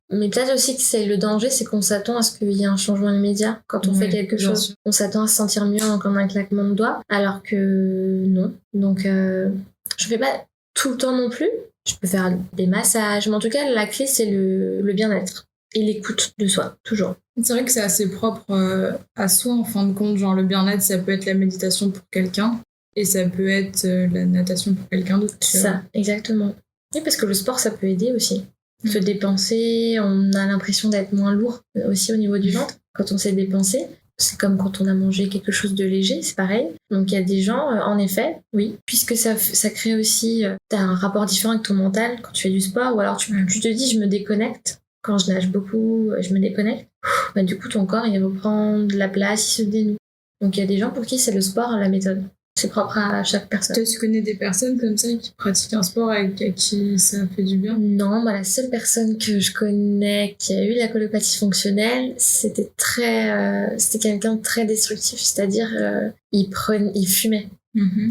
peut-être aussi que c'est le danger, c'est qu'on s'attend à ce qu'il y ait un changement immédiat. Quand on fait quelque chose, on s'attend à se sentir mieux en un claquement de doigts, alors que non. Donc, je fais pas tout le temps non plus. Je peux faire des massages, mais en tout cas, la clé, c'est le bien-être et l'écoute de soi, toujours. C'est vrai que c'est assez propre à soi, en fin de compte. Genre, le bien-être, ça peut être la méditation pour quelqu'un et ça peut être la natation pour quelqu'un d'autre. Ça, exactement. Oui, parce que le sport, ça peut aider aussi. Se dépenser, on a l'impression d'être moins lourd aussi au niveau du ventre quand on s'est dépensé. C'est comme quand on a mangé quelque chose de léger, c'est pareil. Donc il y a des gens, en effet, oui, puisque ça crée aussi, t'as un rapport différent avec ton mental quand tu fais du sport, ou alors tu te dis, je me déconnecte. Quand je nage beaucoup, je me déconnecte. Bah, du coup, ton corps, il reprend de la place, il se dénoue. Donc il y a des gens pour qui c'est le sport, la méthode. C'est propre à chaque personne. Toi, tu connais des personnes comme ça qui pratiquent un sport et à qui ça fait du bien? Non, la seule personne que je connais qui a eu la colopathie fonctionnelle, c'était quelqu'un de très destructif. C'est-à-dire, il fumait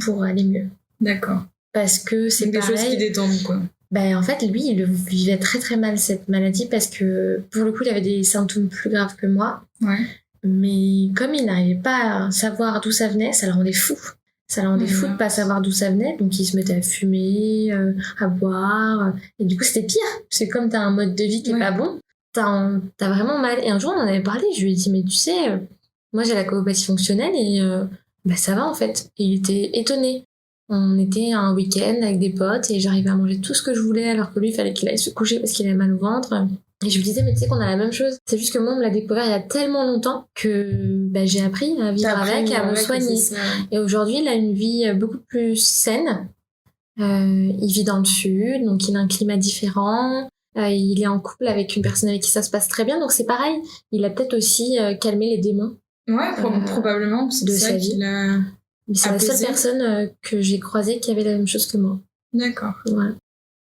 pour aller mieux. D'accord. Parce que c'est des choses qui détendent, quoi. En fait, lui, il vivait très très mal cette maladie parce que, pour le coup, il avait des symptômes plus graves que moi. Ouais. Mais comme il n'arrivait pas à savoir d'où ça venait, ça le rendait fou. Ça le rendait fou de pas savoir d'où ça venait, donc il se mettait à fumer, à boire, et du coup c'était pire. C'est comme t'as un mode de vie qui est pas bon, t'as vraiment mal. Et un jour on en avait parlé, je lui ai dit, mais tu sais, moi j'ai la colopathie fonctionnelle et ça va en fait. Et il était étonné. On était un week-end avec des potes et j'arrivais à manger tout ce que je voulais alors que lui il fallait qu'il aille se coucher parce qu'il avait mal au ventre. Et je lui disais, mais tu sais qu'on a la même chose. C'est juste que moi, on me l'a découvert il y a tellement longtemps que j'ai appris à vivre avec, à me soigner. Et aujourd'hui, il a une vie beaucoup plus saine. Il vit dans le sud, donc il a un climat différent. Il est en couple avec une personne avec qui ça se passe très bien. Donc c'est pareil, il a peut-être aussi calmé les démons. Ouais, probablement. C'est de ça sa vie. C'est la seule personne que j'ai croisée qui avait la même chose que moi. D'accord. Voilà.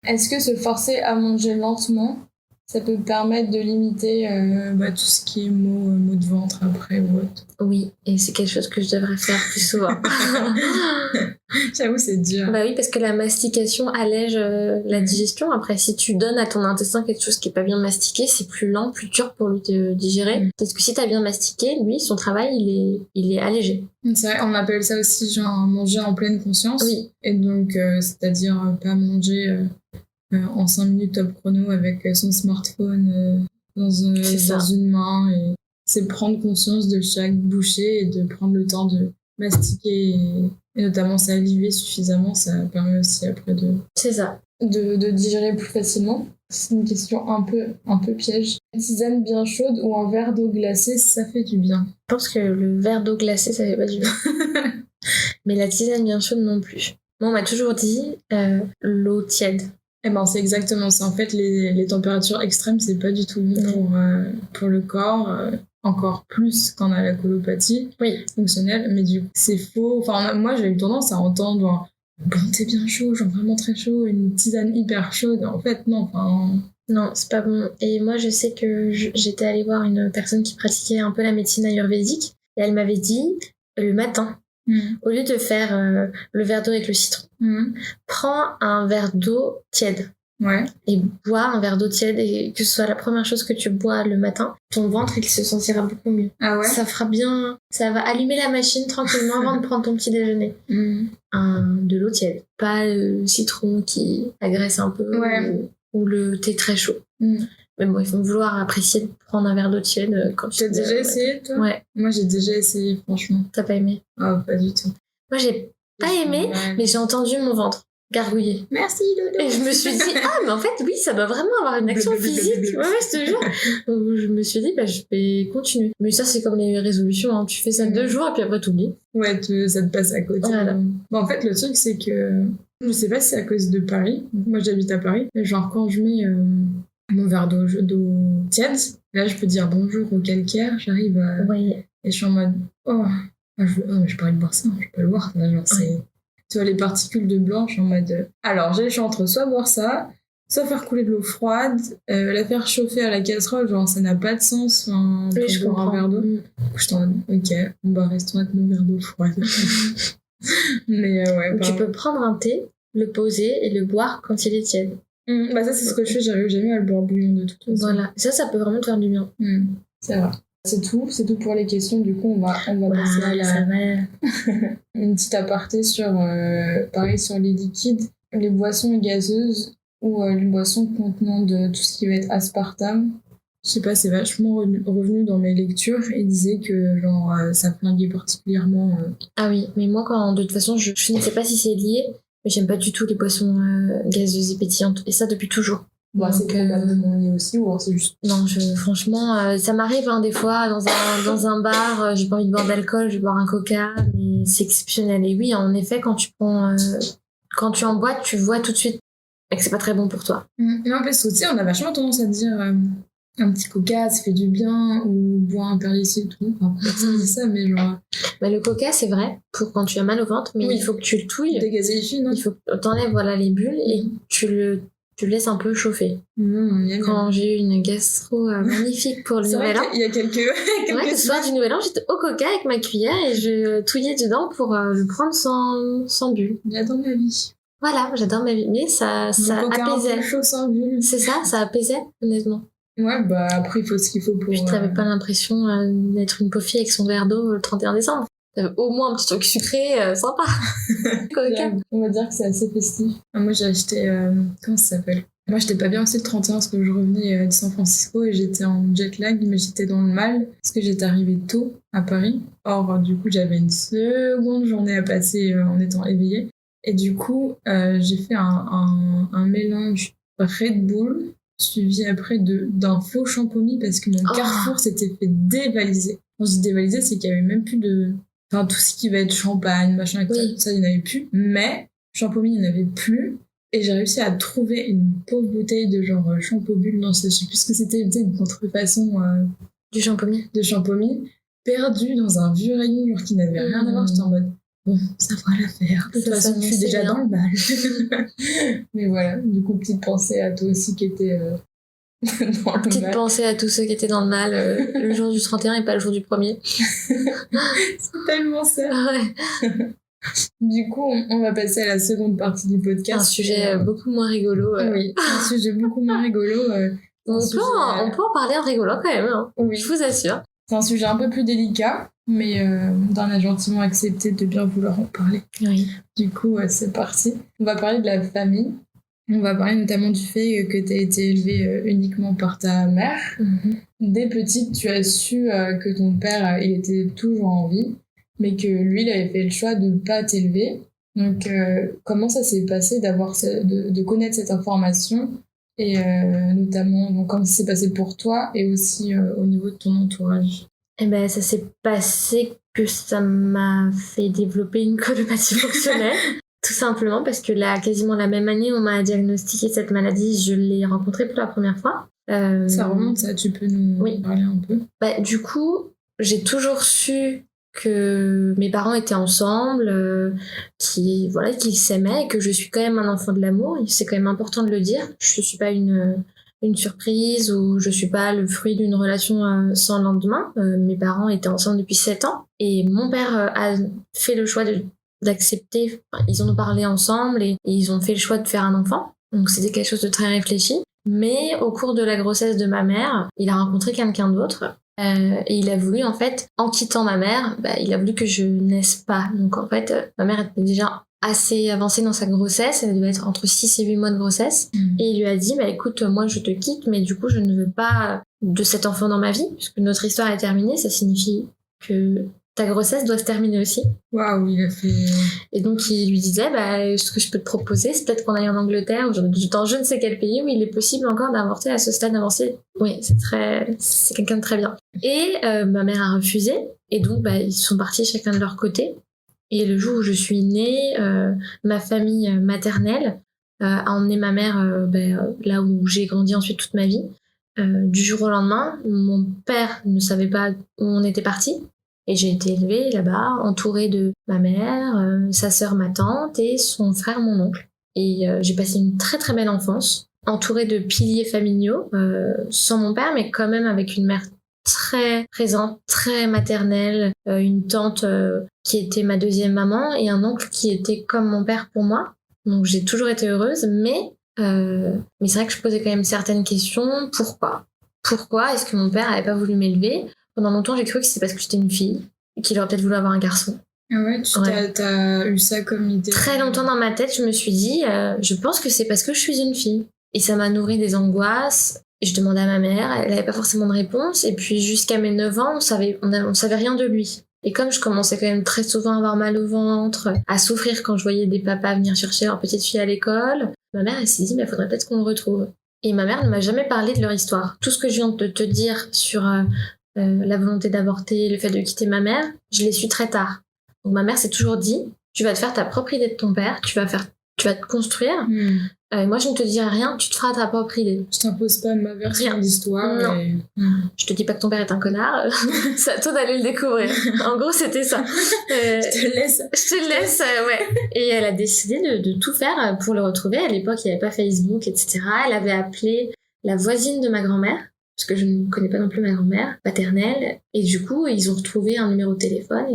Est-ce que se forcer à manger lentement, ça peut permettre de limiter tout ce qui est maux de ventre après ou autre? Oui, et c'est quelque chose que je devrais faire plus souvent. J'avoue, c'est dur. Bah oui, parce que la mastication allège la digestion. Après, si tu donnes à ton intestin quelque chose qui est pas bien mastiqué, c'est plus lent, plus dur pour lui de digérer. Parce que si t'as bien mastiqué, lui, son travail, il est allégé. C'est vrai, on appelle ça aussi genre manger en pleine conscience. Oui. Et donc, c'est-à-dire pas manger en 5 minutes top chrono avec son smartphone dans une main. Et c'est prendre conscience de chaque bouchée et de prendre le temps de mastiquer et notamment saliver suffisamment, ça permet aussi après C'est ça. de digérer plus facilement. C'est une question un peu piège. Une tisane bien chaude ou un verre d'eau glacée, ça fait du bien. Je pense que le verre d'eau glacée, ça fait pas du bien. Mais la tisane bien chaude non plus. Moi, on m'a toujours dit l'eau tiède. Eh ben, c'est exactement ça. En fait, les températures extrêmes, c'est pas du tout bon pour le corps. Encore plus quand on a la colopathie fonctionnelle. Mais du coup, c'est faux. Enfin, moi, j'avais eu tendance à entendre bon, t'es bien chaud, genre vraiment très chaud, une tisane hyper chaude. En fait, non. Enfin, non, c'est pas bon. Et moi, je sais que j'étais allée voir une personne qui pratiquait un peu la médecine ayurvédique. Et elle m'avait dit, le matin, au lieu de faire le verre d'eau avec le citron, prends un verre d'eau tiède. Ouais. Et bois un verre d'eau tiède, et que ce soit la première chose que tu bois le matin, ton ventre il se sentira beaucoup mieux. Ah ouais. Ça fera bien, ça va allumer la machine tranquillement avant de prendre ton petit déjeuner. De l'eau tiède, pas le citron qui agresse un peu ou le thé très chaud. Mais bon, il faut vouloir apprécier de prendre un verre d'eau tiède quand tu... T'as déjà essayé, toi? Ouais. Moi, j'ai déjà essayé, franchement. T'as pas aimé? Ah, pas du tout. Moi, j'ai pas aimé, mais j'ai entendu mon ventre gargouiller. Merci, Dodo. Et je me suis dit, mais en fait, oui, ça doit vraiment avoir une action physique. Ouais, je te jure. Donc, je me suis dit, je vais continuer. Mais ça, c'est comme les résolutions, hein. Tu fais ça 2 jours et puis après, t'oublies. Ouais, ça te passe à côté. Voilà. Bon, en fait, le truc, c'est que je sais pas si c'est à cause de Paris. Moi, j'habite à Paris. Mais genre, quand je mets mon verre d'eau tiède, là, je peux dire bonjour au calcaire. J'arrive à... Ouais. Et je suis en mode, j'ai pas envie de boire ça. Je peux pas le boire. Là, genre, c'est... Tu vois, les particules de blanc, je suis en mode... Alors, j'ai le choix entre soit boire ça, soit faire couler de l'eau froide, la faire chauffer à la casserole, genre, ça n'a pas de sens Oui, je pour boire un verre d'eau. Du coup, je suis en mode, ok, restons avec mon verre d'eau froide. Mais ouais. Tu peux prendre un thé, le poser et le boire quand il est tiède. Bah ça, c'est ce que je fais, j'arrive jamais à le boire bouillon de toute façon. Voilà, ça peut vraiment te faire du bien. C'est vrai. C'est tout pour les questions. Du coup, on va passer à une petite aparté sur, pareil, sur les liquides, les boissons gazeuses ou les boissons contenant de tout ce qui va être aspartame. Je sais pas, c'est vachement revenu dans mes lectures et disait que genre ça flinguait particulièrement. Ah oui, mais moi, de toute façon, je ne sais pas si c'est lié, mais j'aime pas du tout les boissons gazeuses et pétillantes. Et ça depuis toujours. Bah, c'est probablement lié aussi, ou alors c'est juste... Non, franchement, ça m'arrive des fois dans un bar, j'ai pas envie de boire d'alcool, je vais boire un coca, mais c'est exceptionnel. Et oui, en effet, quand tu en bois, tu vois tout de suite que c'est pas très bon pour toi. Non, parce que tu sais, on a vachement tendance à dire un petit coca, ça fait du bien, ou boire un perlici et tout. Enfin, personne dit ça, mais genre... Bah, le coca, c'est vrai, pour quand tu as mal au ventre, mais il faut que tu le touilles. Dégazéifie, non? Il faut que t'enlèves les bulles et tu le laisses un peu chauffer. Quand j'ai eu une gastro magnifique pour le Nouvel An. Il y a quelques le soir du Nouvel An, j'étais au coca avec ma cuillère et je touillais dedans pour le prendre sans bulle. J'adore ma vie. Voilà, j'adore ma vie. Mais ça apaisait. Un peu chaud sans bulle. C'est ça apaisait, honnêtement. Ouais, bah après, il faut ce qu'il faut pour... Puis t'avais pas l'impression d'être une pauvre fille avec son verre d'eau le 31 décembre. T'avais au moins un petit truc sucré, sympa. Coca. On va dire que c'est assez festif. Moi, j'ai acheté... comment ça s'appelle? Moi, j'étais pas bien aussi le 31 parce que je revenais de San Francisco et j'étais en jet lag, mais j'étais dans le mal parce que j'étais arrivée tôt à Paris. Or, du coup, j'avais une seconde journée à passer en étant éveillée. Et du coup, j'ai fait un mélange Red Bull suivi après d'un faux champomis parce que mon Carrefour s'était fait dévaliser. Quand je dis dévaliser, c'est qu'il y avait même plus de... Enfin, tout ce qui va être champagne, machin, ça, il n'y en avait plus. Mais champomis, il n'y en avait plus. Et j'ai réussi à trouver une pauvre bouteille de genre champobulle. Non, je sais plus ce que c'était, une contrefaçon du champomis. De champomis, perdue dans un vieux rayon genre qui n'avait rien à voir. J'étais en mode, bon, ça fera l'affaire. De toute façon, je suis déjà dans le mal. Mais voilà, du coup, petite pensée à toi aussi qui était dans le mal. Petite pensée à tous ceux qui étaient dans le mal le jour du 31 et pas le jour du 1er. C'est tellement ça. Ouais. Du coup, on va passer à la seconde partie du podcast. Un sujet beaucoup moins rigolo. Oui, un sujet beaucoup moins rigolo. On peut en parler en rigolant quand même. Hein. Oui. Je vous assure. C'est un sujet un peu plus délicat, mais on a gentiment accepté de bien vouloir en parler. Oui. Du coup, c'est parti. On va parler de la famille. On va parler notamment du fait que tu as été élevée uniquement par ta mère. Dès petite, tu as su que ton père, il était toujours en vie. mais que lui, il avait fait le choix de pas t'élever. Donc, comment ça s'est passé de connaître cette information et notamment donc, comment ça s'est passé pour toi et aussi au niveau de ton entourage? Eh ben, ça s'est passé que ça m'a fait développer une colopathie fonctionnelle. Tout simplement parce que là, quasiment la même année, on m'a diagnostiqué cette maladie, je l'ai rencontrée pour la première fois. Ça remonte, ça, tu peux nous parler un peu? Du coup, j'ai toujours su que mes parents étaient ensemble, qu'ils s'aimaient, et que je suis quand même un enfant de l'amour. C'est quand même important de le dire. Je suis pas une surprise ou je suis pas le fruit d'une relation sans lendemain. Mes parents étaient ensemble depuis 7 ans et mon père a fait le choix d'accepter. Ils en ont parlé ensemble et ils ont fait le choix de faire un enfant. Donc c'était quelque chose de très réfléchi. Mais au cours de la grossesse de ma mère, il a rencontré quelqu'un d'autre. Et il a voulu, en fait, en quittant ma mère, il a voulu que je naisse pas. Donc en fait, ma mère était déjà assez avancée dans sa grossesse, elle devait être entre 6 et 8 mois de grossesse. Et il lui a dit, écoute, moi je te quitte, mais du coup je ne veux pas de cet enfant dans ma vie, puisque notre histoire est terminée, ça signifie que ta grossesse doit se terminer aussi. Waouh, il a fait... Et donc il lui disait, ce que je peux te proposer, c'est peut-être qu'on aille en Angleterre ou dans je ne sais quel pays où il est possible encore d'avorter à ce stade avancé. Oui, c'est quelqu'un de très bien. Et ma mère a refusé, et donc ils sont partis chacun de leur côté. Et le jour où je suis née, ma famille maternelle a emmené ma mère là où j'ai grandi ensuite toute ma vie. Du jour au lendemain, mon père ne savait pas où on était parti. Et j'ai été élevée là-bas, entourée de ma mère, sa sœur, ma tante et son frère, mon oncle. Et j'ai passé une très très belle enfance, entourée de piliers familiaux, sans mon père, mais quand même avec une mère très présente, très maternelle, une tante qui était ma deuxième maman et un oncle qui était comme mon père pour moi. Donc j'ai toujours été heureuse, mais c'est vrai que je posais quand même certaines questions. Pourquoi est-ce que mon père n'avait pas voulu m'élever? Pendant longtemps, j'ai cru que c'était parce que j'étais une fille et qu'il aurait peut-être voulu avoir un garçon. Ah ouais, t'as eu ça comme idée? Très longtemps dans ma tête, je me suis dit, je pense que c'est parce que je suis une fille. Et ça m'a nourri des angoisses. Je demandais à ma mère, elle n'avait pas forcément de réponse. Et puis jusqu'à mes 9 ans, on savait rien de lui. Et comme je commençais quand même très souvent à avoir mal au ventre, à souffrir quand je voyais des papas venir chercher leur petite fille à l'école, ma mère elle s'est dit, faudrait peut-être qu'on le retrouve. Et ma mère ne m'a jamais parlé de leur histoire. Tout ce que je viens de te dire sur la volonté d'avorter, le fait de quitter ma mère, je l'ai su très tard. Donc ma mère s'est toujours dit, tu vas te faire ta propre idée de ton père, tu vas te construire. Moi, je ne te dirai rien, tu te feras ta propre idée. Je t'impose pas ma version d'histoire. Non. Et... Je te dis pas que ton père est un connard, c'est à toi d'aller le découvrir. En gros, c'était ça. Je te laisse. Ouais. Et elle a décidé de tout faire pour le retrouver. À l'époque, il n'y avait pas Facebook, etc. Elle avait appelé la voisine de ma grand-mère, parce que je ne connais pas non plus ma grand-mère paternelle. Et du coup, ils ont retrouvé un numéro de téléphone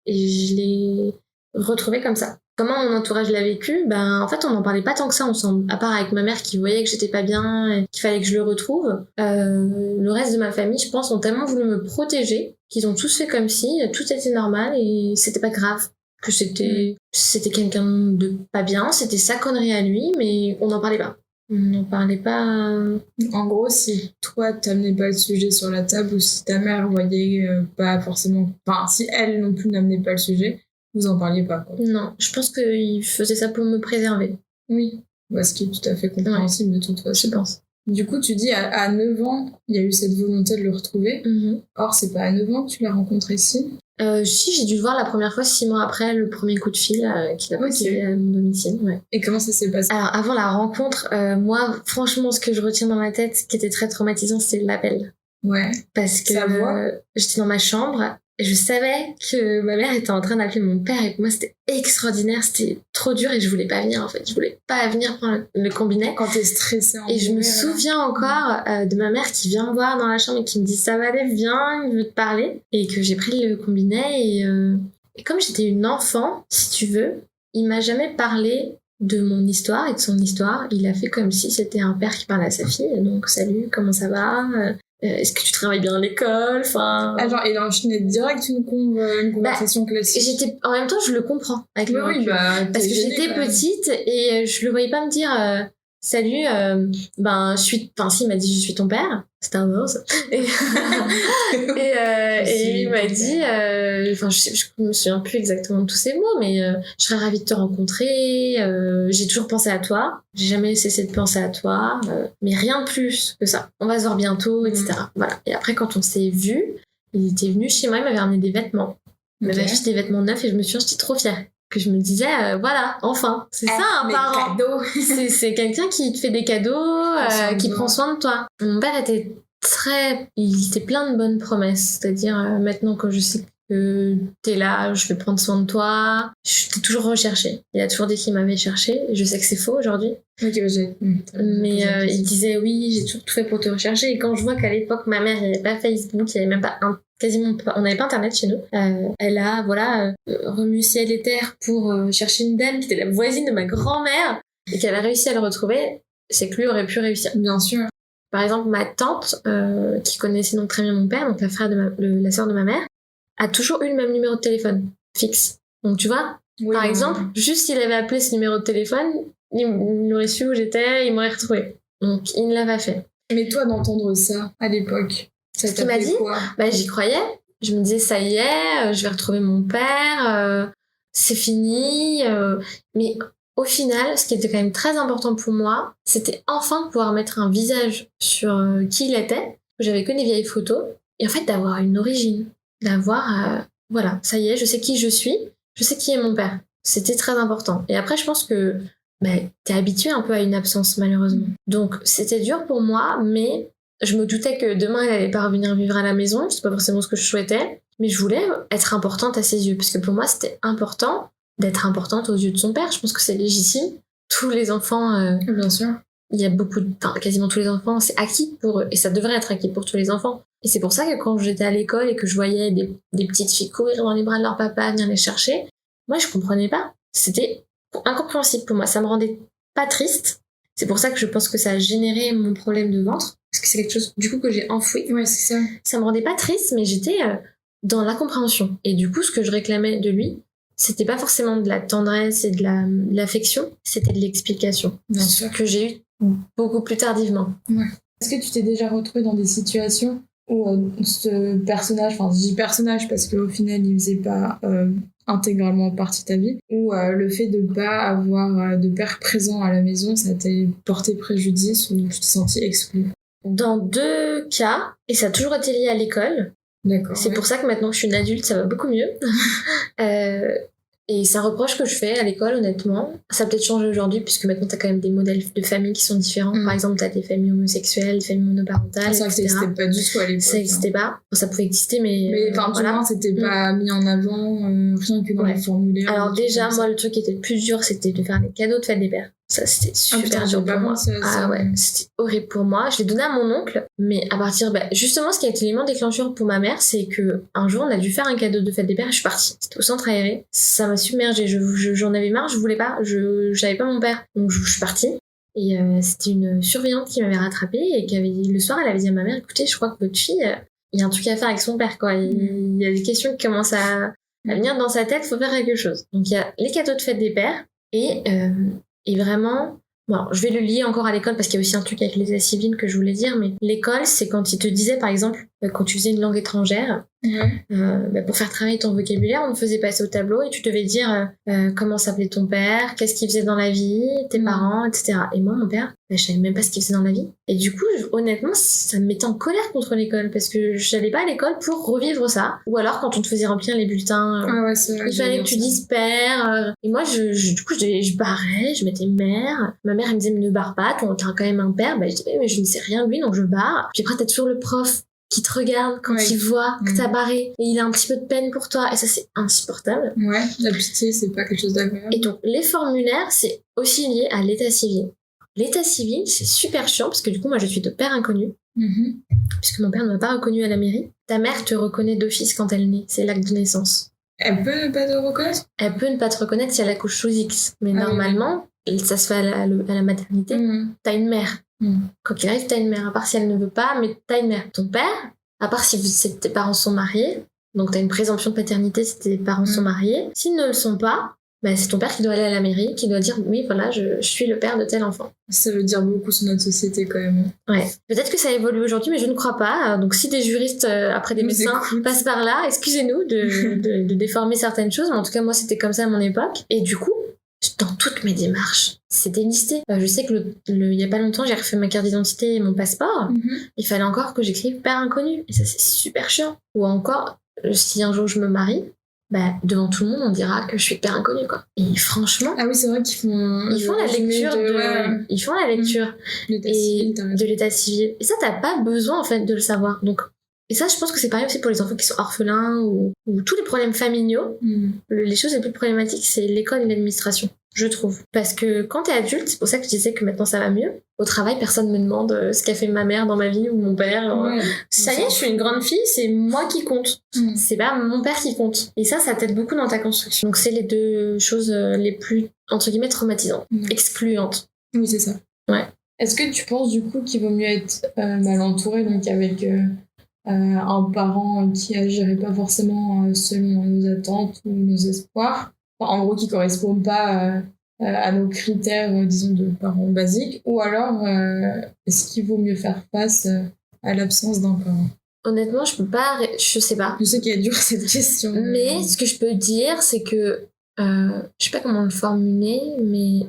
et je l'ai retrouvé comme ça. Comment mon entourage l'a vécu? En fait, on n'en parlait pas tant que ça ensemble. À part avec ma mère qui voyait que j'étais pas bien et qu'il fallait que je le retrouve. Le reste de ma famille, je pense, ont tellement voulu me protéger qu'ils ont tous fait comme si tout était normal et c'était pas grave. Que c'était quelqu'un de pas bien, c'était sa connerie à lui, mais on n'en parlait pas. On n'en parlait pas. En gros, si toi t'amenais pas le sujet sur la table ou si ta mère voyait pas forcément... Enfin, si elle non plus n'amenait pas le sujet, vous en parliez pas, quoi. Non, je pense qu'il faisait ça pour me préserver. Oui, ce qui est tout à fait compréhensible de toute façon. Je pense. Du coup, tu dis à 9 ans, il y a eu cette volonté de le retrouver. Or, c'est pas à 9 ans que tu l'as rencontré ici? Si, j'ai dû le voir la première fois 6 mois après le premier coup de fil qu'il a passé à mon domicile. Ouais. Et comment ça s'est passé? Alors, avant la rencontre, moi, franchement, ce que je retiens dans ma tête, qui était très traumatisant, c'était l'appel. Ouais. Parce que j'étais dans ma chambre et je savais que ma mère était en train d'appeler mon père et pour moi, c'était extraordinaire, c'était trop dur et je voulais pas venir en fait. Je voulais pas venir prendre le combiné. Quand t'es stressée Et je me souviens encore de ma mère qui vient me voir dans la chambre et qui me dit ça va aller, viens, il veut te parler. Et que j'ai pris le combiné et comme j'étais une enfant, si tu veux, il m'a jamais parlé de mon histoire et de son histoire. Il a fait comme si c'était un père qui parlait à sa fille. Donc salut, comment ça va? Est-ce que tu travailles bien à l'école? Enfin... genre, il a enchaîné direct une conversation classique. En même temps, je le comprends avec le recul. Parce que j'étais petite et je le voyais pas me dire salut, il m'a dit je suis ton père, Star Wars. Et il m'a dit, je me souviens plus exactement de tous ces mots, mais je serais ravie de te rencontrer, j'ai toujours pensé à toi, j'ai jamais cessé de penser à toi, mais rien de plus que ça. On va se voir bientôt, etc. Voilà. Et après, quand on s'est vu, il était venu chez moi, il m'avait ramené des vêtements. Il m'avait acheté des vêtements neufs et je me suis j'étais trop fière. Que je me disais, voilà, enfin, c'est ça un parent. C'est quelqu'un qui te fait des cadeaux, qui prend soin de toi. Mon père il était plein de bonnes promesses. C'est-à-dire, maintenant que je sais que t'es là, je vais prendre soin de toi. Je t'ai toujours recherché. Il a toujours dit qu'il m'avait cherché. Je sais que c'est faux aujourd'hui. Okay, mais il disait, oui, j'ai toujours tout fait pour te rechercher. Et quand je vois qu'à l'époque, ma mère, il n'y avait pas Facebook, il n'y avait même pas quasiment pas, on n'avait pas internet chez nous. Elle a remué ciel et terre pour chercher une dame qui était la voisine de ma grand-mère et qu'elle a réussi à le retrouver. C'est que lui aurait pu réussir. Bien sûr. Par exemple, ma tante, qui connaissait donc très bien mon père, donc la sœur de ma mère, a toujours eu le même numéro de téléphone fixe. Donc tu vois, par exemple, juste s'il avait appelé ce numéro de téléphone, il aurait su où j'étais, il m'aurait retrouvé. Donc il ne l'a pas fait. Mais toi, d'entendre ça à l'époque, ça t'a fait quoi? J'y croyais. Je me disais, ça y est, je vais retrouver mon père, c'est fini. Mais au final, ce qui était quand même très important pour moi, c'était enfin de pouvoir mettre un visage sur qui il était. J'avais que des vieilles photos. Et en fait, d'avoir une origine. D'avoir, voilà, ça y est, je sais qui je suis, je sais qui est mon père. C'était très important. Et après, je pense que t'es habitué un peu à une absence, malheureusement. Donc, c'était dur pour moi, mais je me doutais que demain, elle allait pas revenir vivre à la maison. C'est pas forcément ce que je souhaitais. Mais je voulais être importante à ses yeux. Parce que pour moi, c'était important d'être importante aux yeux de son père. Je pense que c'est légitime. Tous les enfants... Bien sûr. Il y a quasiment tous les enfants, c'est acquis pour eux. Et ça devrait être acquis pour tous les enfants. Et c'est pour ça que quand j'étais à l'école et que je voyais des petites filles courir dans les bras de leur papa, venir les chercher, moi, je comprenais pas. C'était incompréhensible pour moi. Ça me rendait pas triste. C'est pour ça que je pense que ça a généré mon problème de ventre. Parce que c'est quelque chose, du coup, que j'ai enfoui. Ouais, c'est ça. Ça me rendait pas triste, mais j'étais dans l'incompréhension. Et du coup, ce que je réclamais de lui, c'était pas forcément de la tendresse et de l'affection, c'était de l'explication. Bien sûr. Que j'ai eu beaucoup plus tardivement. Ouais. Est-ce que tu t'es déjà retrouvée dans des situations où ce personnage, enfin je dis personnage parce qu'au final il faisait pas intégralement partie de ta vie, où le fait de pas avoir de père présent à la maison, ça t'a porté préjudice ou tu t'es sentie exclue? Dans 2 cas, et ça a toujours été lié à l'école. D'accord. C'est pour ça que maintenant que je suis une adulte, ça va beaucoup mieux. Et c'est un reproche que je fais à l'école, honnêtement. Ça a peut-être changé aujourd'hui, puisque maintenant, t'as quand même des modèles de famille qui sont différents. Par exemple, t'as des familles homosexuelles, des familles monoparentales, ça, etc. Ça n'existait pas du tout à l'époque. Ça n'existait pas. Enfin, ça pouvait exister, mais enfin, du moins, c'était pas mis en avant, rien que dans les formulaires. Alors déjà, moi, le truc qui était le plus dur, c'était de faire les cadeaux de fête des pères. Ça, c'était super dur pour moi. C'était horrible pour moi. Je l'ai donné à mon oncle, mais à partir... justement, ce qui a été l'élément déclencheur pour ma mère, c'est que un jour, on a dû faire un cadeau de fête des pères et je suis partie. C'était au centre aéré. Ça m'a submergée. J'en avais marre, je voulais pas. J'avais pas mon père. Donc, je suis partie. Et c'était une surveillante qui m'avait rattrapée et le soir, elle avait dit à ma mère, écoutez, je crois que votre fille, il y a un truc à faire avec son père, quoi. Il y a des questions qui commencent à venir dans sa tête, faut faire quelque chose. Donc, il y a les cadeaux de fête des pères et vraiment, bon, je vais le lier encore à l'école parce qu'il y a aussi un truc avec l'état civil que je voulais dire, mais l'école, c'est quand ils te disaient, par exemple, quand tu faisais une langue étrangère, pour faire travailler ton vocabulaire, on te faisait passer au tableau et tu devais dire comment s'appelait ton père, qu'est-ce qu'il faisait dans la vie, tes parents, etc. Et moi, mon père, je savais même pas ce qu'il faisait dans la vie. Et du coup, honnêtement, ça me mettait en colère contre l'école parce que je n'allais pas à l'école pour revivre ça. Ou alors, quand on te faisait remplir les bulletins, il fallait que tu dises père. Et moi, du coup, je barrais, je mettais mère. Ma mère, elle me disait, mais ne barre pas, t'as quand même un père. Je disais, mais je ne sais rien de lui, donc je barre. Puis après, t'as toujours le prof qui te regarde quand il voit que t'as barré et il a un petit peu de peine pour toi et ça c'est insupportable. Ouais, la pitié c'est pas quelque chose d'agréable. Et donc les formulaires c'est aussi lié à l'état civil. L'état civil c'est super chiant parce que du coup moi je suis de père inconnu puisque mon père ne m'a pas reconnu à la mairie. Ta mère te reconnaît d'office quand elle naît, c'est l'acte de naissance. Elle peut ne pas te reconnaître? Elle peut ne pas te reconnaître si elle accouche sous X, mais normalement ça se fait à la maternité. T'as une mère. Quand il arrive, t'as une mère, à part si elle ne veut pas, mais t'as une mère. Ton père, à part si tes parents sont mariés, donc t'as une présomption de paternité si tes parents sont mariés. S'ils ne le sont pas, bah, c'est ton père qui doit aller à la mairie, qui doit dire oui, voilà, je suis le père de tel enfant. Ça veut dire beaucoup sur notre société quand même. Ouais. Peut-être que ça évolue aujourd'hui, mais je ne crois pas. Donc si des juristes, après des Nous médecins, écoutent. passent par là, excusez-nous de déformer certaines choses, mais en tout cas, moi, c'était comme ça à mon époque. Et du coup, dans toutes mes démarches, c'était listé. Je sais que il y a pas longtemps, j'ai refait ma carte d'identité et mon passeport. Il fallait encore que j'écrive père inconnu. Et ça, c'est super chiant. Ou encore, si un jour je me marie, bah, devant tout le monde, on dira que je suis père inconnu, quoi. Et franchement, Ah oui, c'est vrai qu'ils font... ils font la lecture ils font la lecture L'état civil, t'as raison. de l'état civil. Et ça, t'as pas besoin, en fait, de le savoir. Donc, et ça, je pense que c'est pareil aussi pour les enfants qui sont orphelins ou tous les problèmes familiaux. Les choses les plus problématiques, c'est l'école et l'administration, je trouve. Parce que quand t'es adulte, c'est pour ça que je disais que maintenant ça va mieux. Au travail, personne me demande ce qu'a fait ma mère dans ma vie ou mon père. Ouais. Ça y est, je suis une grande fille, c'est moi qui compte. C'est pas mon père qui compte. Et ça t'aide beaucoup dans ta construction. Donc c'est les deux choses les plus, entre guillemets, traumatisantes, excluantes. Oui, c'est ça. Ouais. Est-ce que tu penses du coup qu'il vaut mieux être mal entouré, donc avec un parent qui agirait pas forcément selon nos attentes ou nos espoirs, enfin, en gros qui correspond pas à nos critères, disons, de parents basiques, ou alors est-ce qu'il vaut mieux faire face à l'absence d'un parent? Honnêtement, je sais pas. Je sais qu'elle est dure cette question. Mais ce que je peux dire, c'est que je sais pas comment le formuler, mais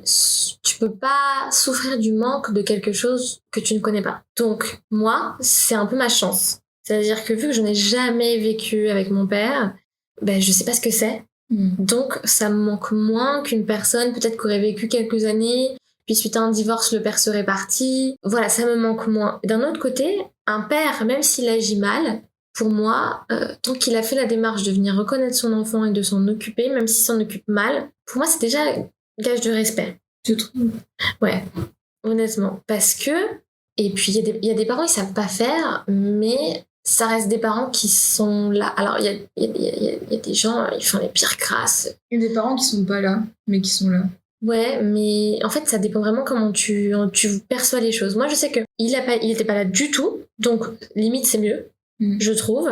tu peux pas souffrir du manque de quelque chose que tu ne connais pas. Donc, moi, c'est un peu ma chance. C'est-à-dire que vu que je n'ai jamais vécu avec mon père, ben, je sais pas ce que c'est. Donc, ça me manque moins qu'une personne peut-être qui aurait vécu quelques années, puis suite à un divorce, le père serait parti. Voilà, ça me manque moins. D'un autre côté, un père, même s'il agit mal, pour moi, tant qu'il a fait la démarche de venir reconnaître son enfant et de s'en occuper, même s'il s'en occupe mal, pour moi, c'est déjà gage de respect. Tu trouves? Ouais, honnêtement. Parce que, et puis il y a des parents, ils savent pas faire, mais ça reste des parents qui sont là. Alors, il y a des gens, ils font les pires crasses. Il y a des parents qui sont pas là, mais qui sont là. Ouais, mais en fait, ça dépend vraiment comment tu perçois les choses. Moi, je sais qu'il était pas là du tout, donc limite, c'est mieux, je trouve,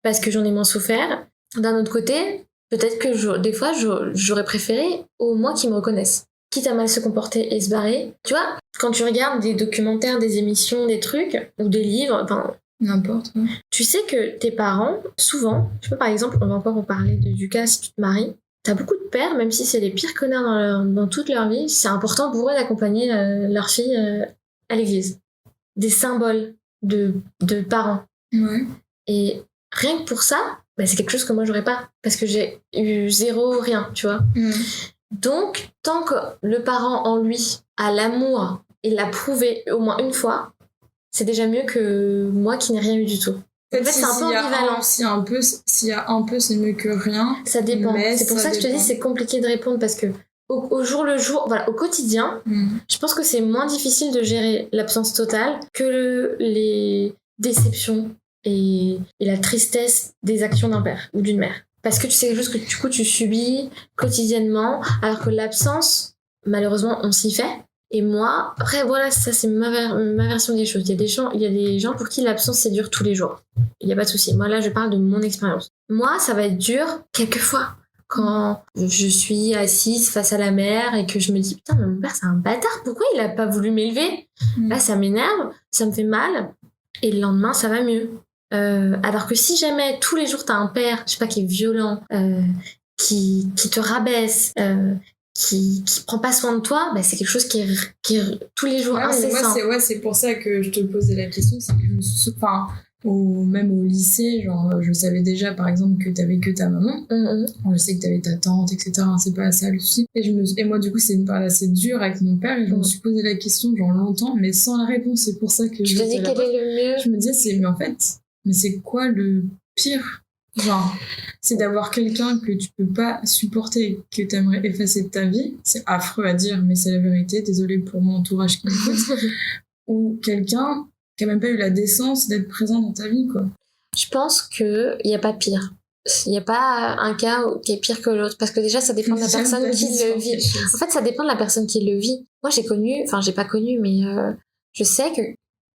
parce que j'en ai moins souffert. D'un autre côté, peut-être que des fois, j'aurais préféré au moins qu'ils me reconnaissent. Quitte à mal se comporter et se barrer. Tu vois, quand tu regardes des documentaires, des émissions, des trucs, ou des livres, enfin... N'importe, ouais. Tu sais que tes parents, souvent, je sais pas, par exemple, on va encore en parler du cas si tu te maries, t'as beaucoup de pères, même si c'est les pires connards dans toute leur vie, c'est important pour eux d'accompagner leur fille à l'église. Des symboles de parents. Ouais. Et rien que pour ça, bah, c'est quelque chose que moi j'aurais pas, parce que j'ai eu zéro rien, tu vois. Donc, tant que le parent en lui a l'amour et l'a prouvé au moins une fois, c'est déjà mieux que moi qui n'ai rien eu du tout. En fait, c'est un peu ambivalent. S'il y a un peu, c'est mieux que rien. Ça dépend. C'est pour ça que je te dis, c'est compliqué de répondre parce que au jour le jour, voilà, au quotidien, je pense que c'est moins difficile de gérer l'absence totale que les déceptions et la tristesse des actions d'un père ou d'une mère. Parce que tu sais quelque chose que du coup tu subis quotidiennement, alors que l'absence, malheureusement, on s'y fait. Et moi, après voilà, ça c'est ma version des choses. Il y a des gens pour qui l'absence c'est dur tous les jours. Il y a pas de souci. Moi là, je parle de mon expérience. Moi, ça va être dur quelquefois quand je suis assise face à la mer et que je me dis putain, mais mon père c'est un bâtard. Pourquoi il a pas voulu m'élever? Là, ça m'énerve, ça me fait mal. Et le lendemain, ça va mieux. Alors que si jamais tous les jours t'as un père, je sais pas, qui est violent, qui te rabaisse, qui prend pas soin de toi, bah c'est quelque chose qui est tous les jours incessant. Moi, c'est pour ça que je te posais la question, c'est que je me souviens, enfin, même au lycée, genre, je savais déjà, par exemple, que t'avais que ta maman. Je sais que t'avais ta tante, etc. C'est pas ça le souci. Et moi, du coup, c'est une période assez dure avec mon père, et je me suis posé la question, genre, longtemps, mais sans la réponse. C'est pour ça que je te dis quel est le mieux. Je me disais, mais en fait, c'est quoi le pire? Genre, c'est d'avoir quelqu'un que tu peux pas supporter, que t'aimerais effacer de ta vie. C'est affreux à dire, mais c'est la vérité. Désolée pour mon entourage qui m'écoute. Ou quelqu'un qui a même pas eu la décence d'être présent dans ta vie, quoi. Je pense qu'il n'y a pas pire. Il n'y a pas un cas qui est pire que l'autre. Parce que déjà, ça dépend de la personne qui le vit. En fait, ça dépend de la personne qui le vit. Moi, j'ai pas connu, mais je sais que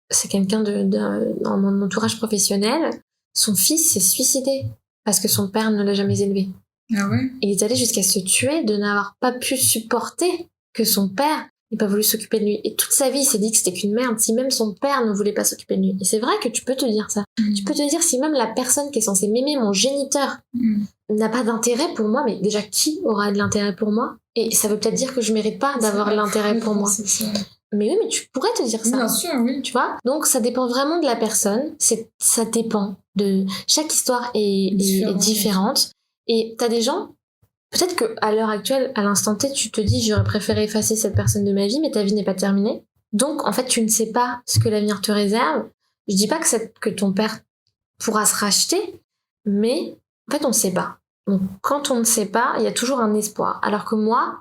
c'est quelqu'un dans mon entourage professionnel. Son fils s'est suicidé parce que son père ne l'a jamais élevé. Ah ouais? Il est allé jusqu'à se tuer de n'avoir pas pu supporter que son père n'ait pas voulu s'occuper de lui. Et toute sa vie, il s'est dit que c'était qu'une merde si même son père ne voulait pas s'occuper de lui. Et c'est vrai que tu peux te dire ça. Tu peux te dire si même la personne qui est censée m'aimer, mon géniteur, n'a pas d'intérêt pour moi, mais déjà qui aura de l'intérêt pour moi? Et ça veut peut-être dire que je mérite pas d'avoir l'intérêt pour moi. C'est ça. Mais oui, mais tu pourrais te dire ça. Bien sûr, oui. Tu vois? Donc ça dépend vraiment de la personne. Ça dépend de... Chaque histoire est différente. Et t'as des gens... Peut-être qu'à l'heure actuelle, à l'instant T, tu te dis j'aurais préféré effacer cette personne de ma vie, mais ta vie n'est pas terminée. Donc, en fait, tu ne sais pas ce que l'avenir te réserve. Je dis pas que ton père pourra se racheter, mais en fait, on ne sait pas. Donc, quand on ne sait pas, il y a toujours un espoir. Alors que moi,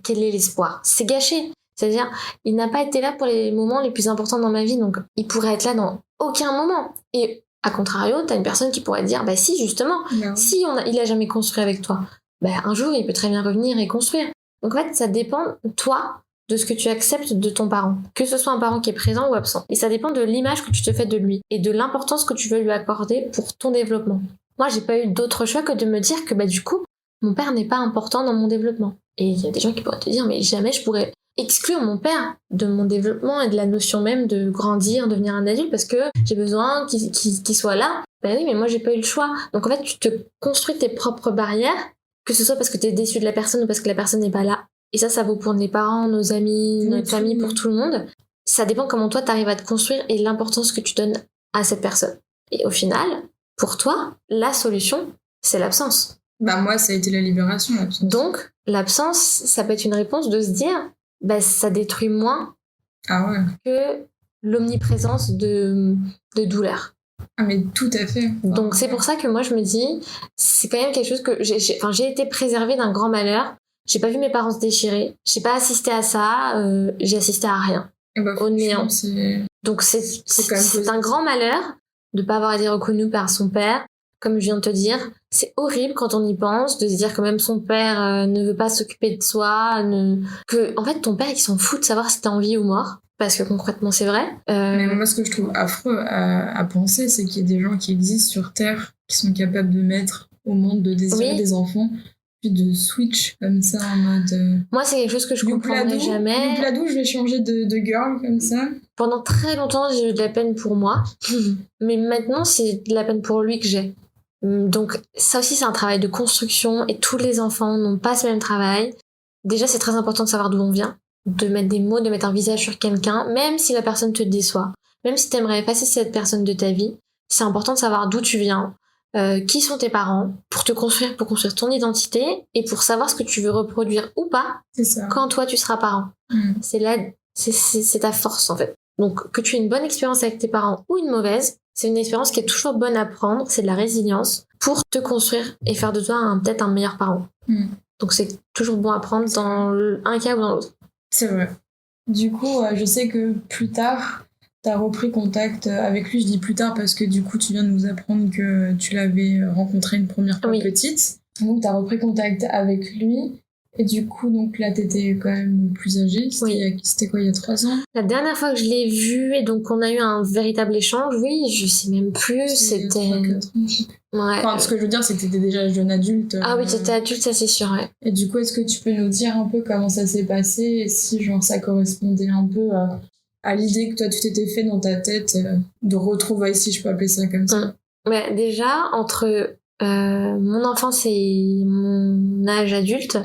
quel est l'espoir? C'est gâché. C'est-à-dire, il n'a pas été là pour les moments les plus importants dans ma vie, donc il pourrait être là dans aucun moment. Et à contrario, t'as une personne qui pourrait te dire, si, justement, si il a jamais construit avec toi, un jour, il peut très bien revenir et construire. Donc en fait, ça dépend, toi, de ce que tu acceptes de ton parent. Que ce soit un parent qui est présent ou absent. Et ça dépend de l'image que tu te fais de lui et de l'importance que tu veux lui accorder pour ton développement. Moi, j'ai pas eu d'autre choix que de me dire que du coup, mon père n'est pas important dans mon développement. Et il y a des gens qui pourraient te dire, mais jamais je pourrais exclure mon père de mon développement et de la notion même de grandir, devenir un adulte, parce que j'ai besoin qu'il soit là. Oui, mais moi, j'ai pas eu le choix. Donc en fait, tu te construis tes propres barrières, que ce soit parce que t'es déçu de la personne ou parce que la personne n'est pas là. Et ça vaut pour les parents, nos amis, notre famille, pour tout le monde. Ça dépend comment toi t'arrives à te construire et l'importance que tu donnes à cette personne. Et au final, pour toi, la solution, c'est l'absence. Moi, ça a été la libération, l'absence. Donc, l'absence, ça peut être une réponse de se dire, ça détruit moins que l'omniprésence de douleur. Ah, mais tout à fait. Donc c'est pour ça que moi je me dis, c'est quand même quelque chose que j'ai été préservée d'un grand malheur. J'ai pas vu mes parents se déchirer, j'ai pas assisté à ça, j'ai assisté à rien, au néant. Donc c'est un grand malheur de pas avoir été reconnu par son père. Comme je viens de te dire, c'est horrible quand on y pense, de se dire que même son père ne veut pas s'occuper de soi, que en fait ton père il s'en fout de savoir si t'es en vie ou mort. Parce que concrètement, c'est vrai. Mais moi, ce que je trouve affreux à penser, c'est qu'il y a des gens qui existent sur Terre qui sont capables de mettre au monde, de désirer des enfants, puis de switch comme ça en mode... Moi, c'est quelque chose que je comprendrai jamais. Youpladou, je vais changer de girl comme ça. Pendant très longtemps, j'ai eu de la peine pour moi. Mais maintenant, c'est de la peine pour lui que j'ai. Donc, ça aussi, c'est un travail de construction. Et tous les enfants n'ont pas ce même travail. Déjà, c'est très important de savoir d'où on vient. De mettre des mots, de mettre un visage sur quelqu'un, même si la personne te déçoit, même si t'aimerais effacer cette personne de ta vie, c'est important de savoir d'où tu viens, qui sont tes parents, pour construire ton identité et pour savoir ce que tu veux reproduire ou pas quand toi tu seras parent. C'est ta force en fait. Donc que tu aies une bonne expérience avec tes parents ou une mauvaise, c'est une expérience qui est toujours bonne à prendre, c'est de la résilience pour te construire et faire de toi peut-être un meilleur parent. Donc c'est toujours bon à prendre dans un cas ou dans l'autre. C'est vrai. Du coup, je sais que plus tard, t'as repris contact avec lui. Je dis plus tard parce que du coup, tu viens de nous apprendre que tu l'avais rencontré une première fois petite. Donc, t'as repris contact avec lui. Et du coup, donc là, t'étais quand même plus âgée. C'était quoi, il y a 3 ans? La dernière fois que je l'ai vu et donc on a eu un véritable échange, je sais même plus, c'était... 3, 4 ans. Ouais. Enfin, ce que je veux dire, c'est que t'étais déjà jeune adulte. Ah oui, t'étais adulte, ça c'est sûr, ouais. Et du coup, est-ce que tu peux nous dire un peu comment ça s'est passé et si, ça correspondait un peu à l'idée que toi, tu t'étais fait dans ta tête de retrouvailles, si je peux appeler ça comme ça? Déjà, entre... mon enfance et mon âge adulte,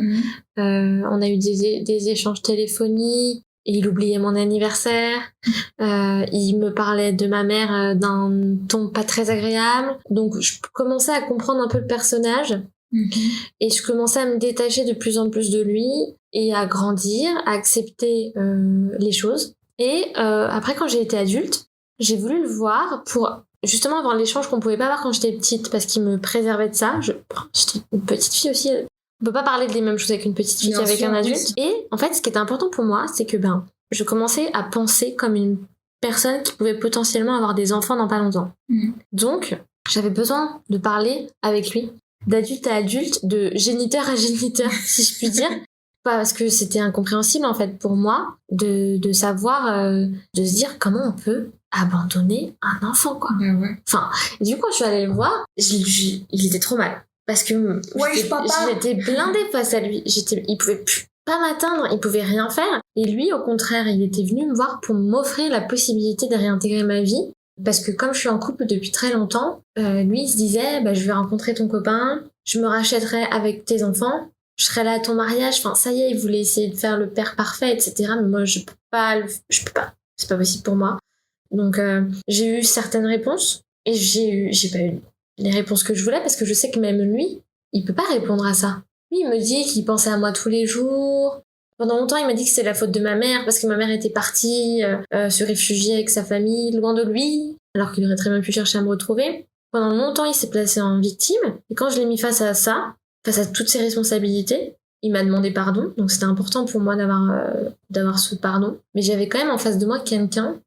on a eu des échanges téléphoniques, il oubliait mon anniversaire, il me parlait de ma mère d'un ton pas très agréable, donc je commençais à comprendre un peu le personnage et je commençais à me détacher de plus en plus de lui et à grandir, à accepter les choses. Et après, quand j'ai été adulte, j'ai voulu le voir pour justement avoir l'échange qu'on pouvait pas avoir quand j'étais petite parce qu'il me préservait de ça. J'étais une petite fille aussi. On peut pas parler des mêmes choses avec une petite fille qu'avec un adulte. Et en fait, ce qui était important pour moi, c'est que je commençais à penser comme une personne qui pouvait potentiellement avoir des enfants dans pas longtemps. Donc, j'avais besoin de parler avec lui, d'adulte à adulte, de géniteur à géniteur, si je puis dire. Parce que c'était incompréhensible en fait pour moi de savoir, de se dire comment on peut abandonner un enfant quoi. Ouais. Enfin, du coup quand je suis allée le voir, il était trop mal. Parce que Ouais, papa. j'étais blindée face à lui. Il pouvait plus pas m'atteindre, il pouvait rien faire. Et lui, au contraire, il était venu me voir pour m'offrir la possibilité de réintégrer ma vie. Parce que comme je suis en couple depuis très longtemps, lui, il se disait, bah, je vais rencontrer ton copain, je me rachèterai avec tes enfants, je serai là à ton mariage. Enfin, ça y est, il voulait essayer de faire le père parfait, etc. Mais moi, je peux pas. C'est pas possible pour moi. Donc, j'ai eu certaines réponses et j'ai pas eu les réponses que je voulais parce que je sais que même lui, il peut pas répondre à ça. Lui, il me dit qu'il pensait à moi tous les jours. Pendant longtemps, il m'a dit que c'était la faute de ma mère parce que ma mère était partie se réfugier avec sa famille loin de lui, alors qu'il aurait très bien pu chercher à me retrouver. Pendant longtemps, il s'est placé en victime. Et quand je l'ai mis face à ça, face à toutes ses responsabilités, il m'a demandé pardon. Donc c'était important pour moi d'avoir ce pardon. Mais j'avais quand même en face de moi quelqu'un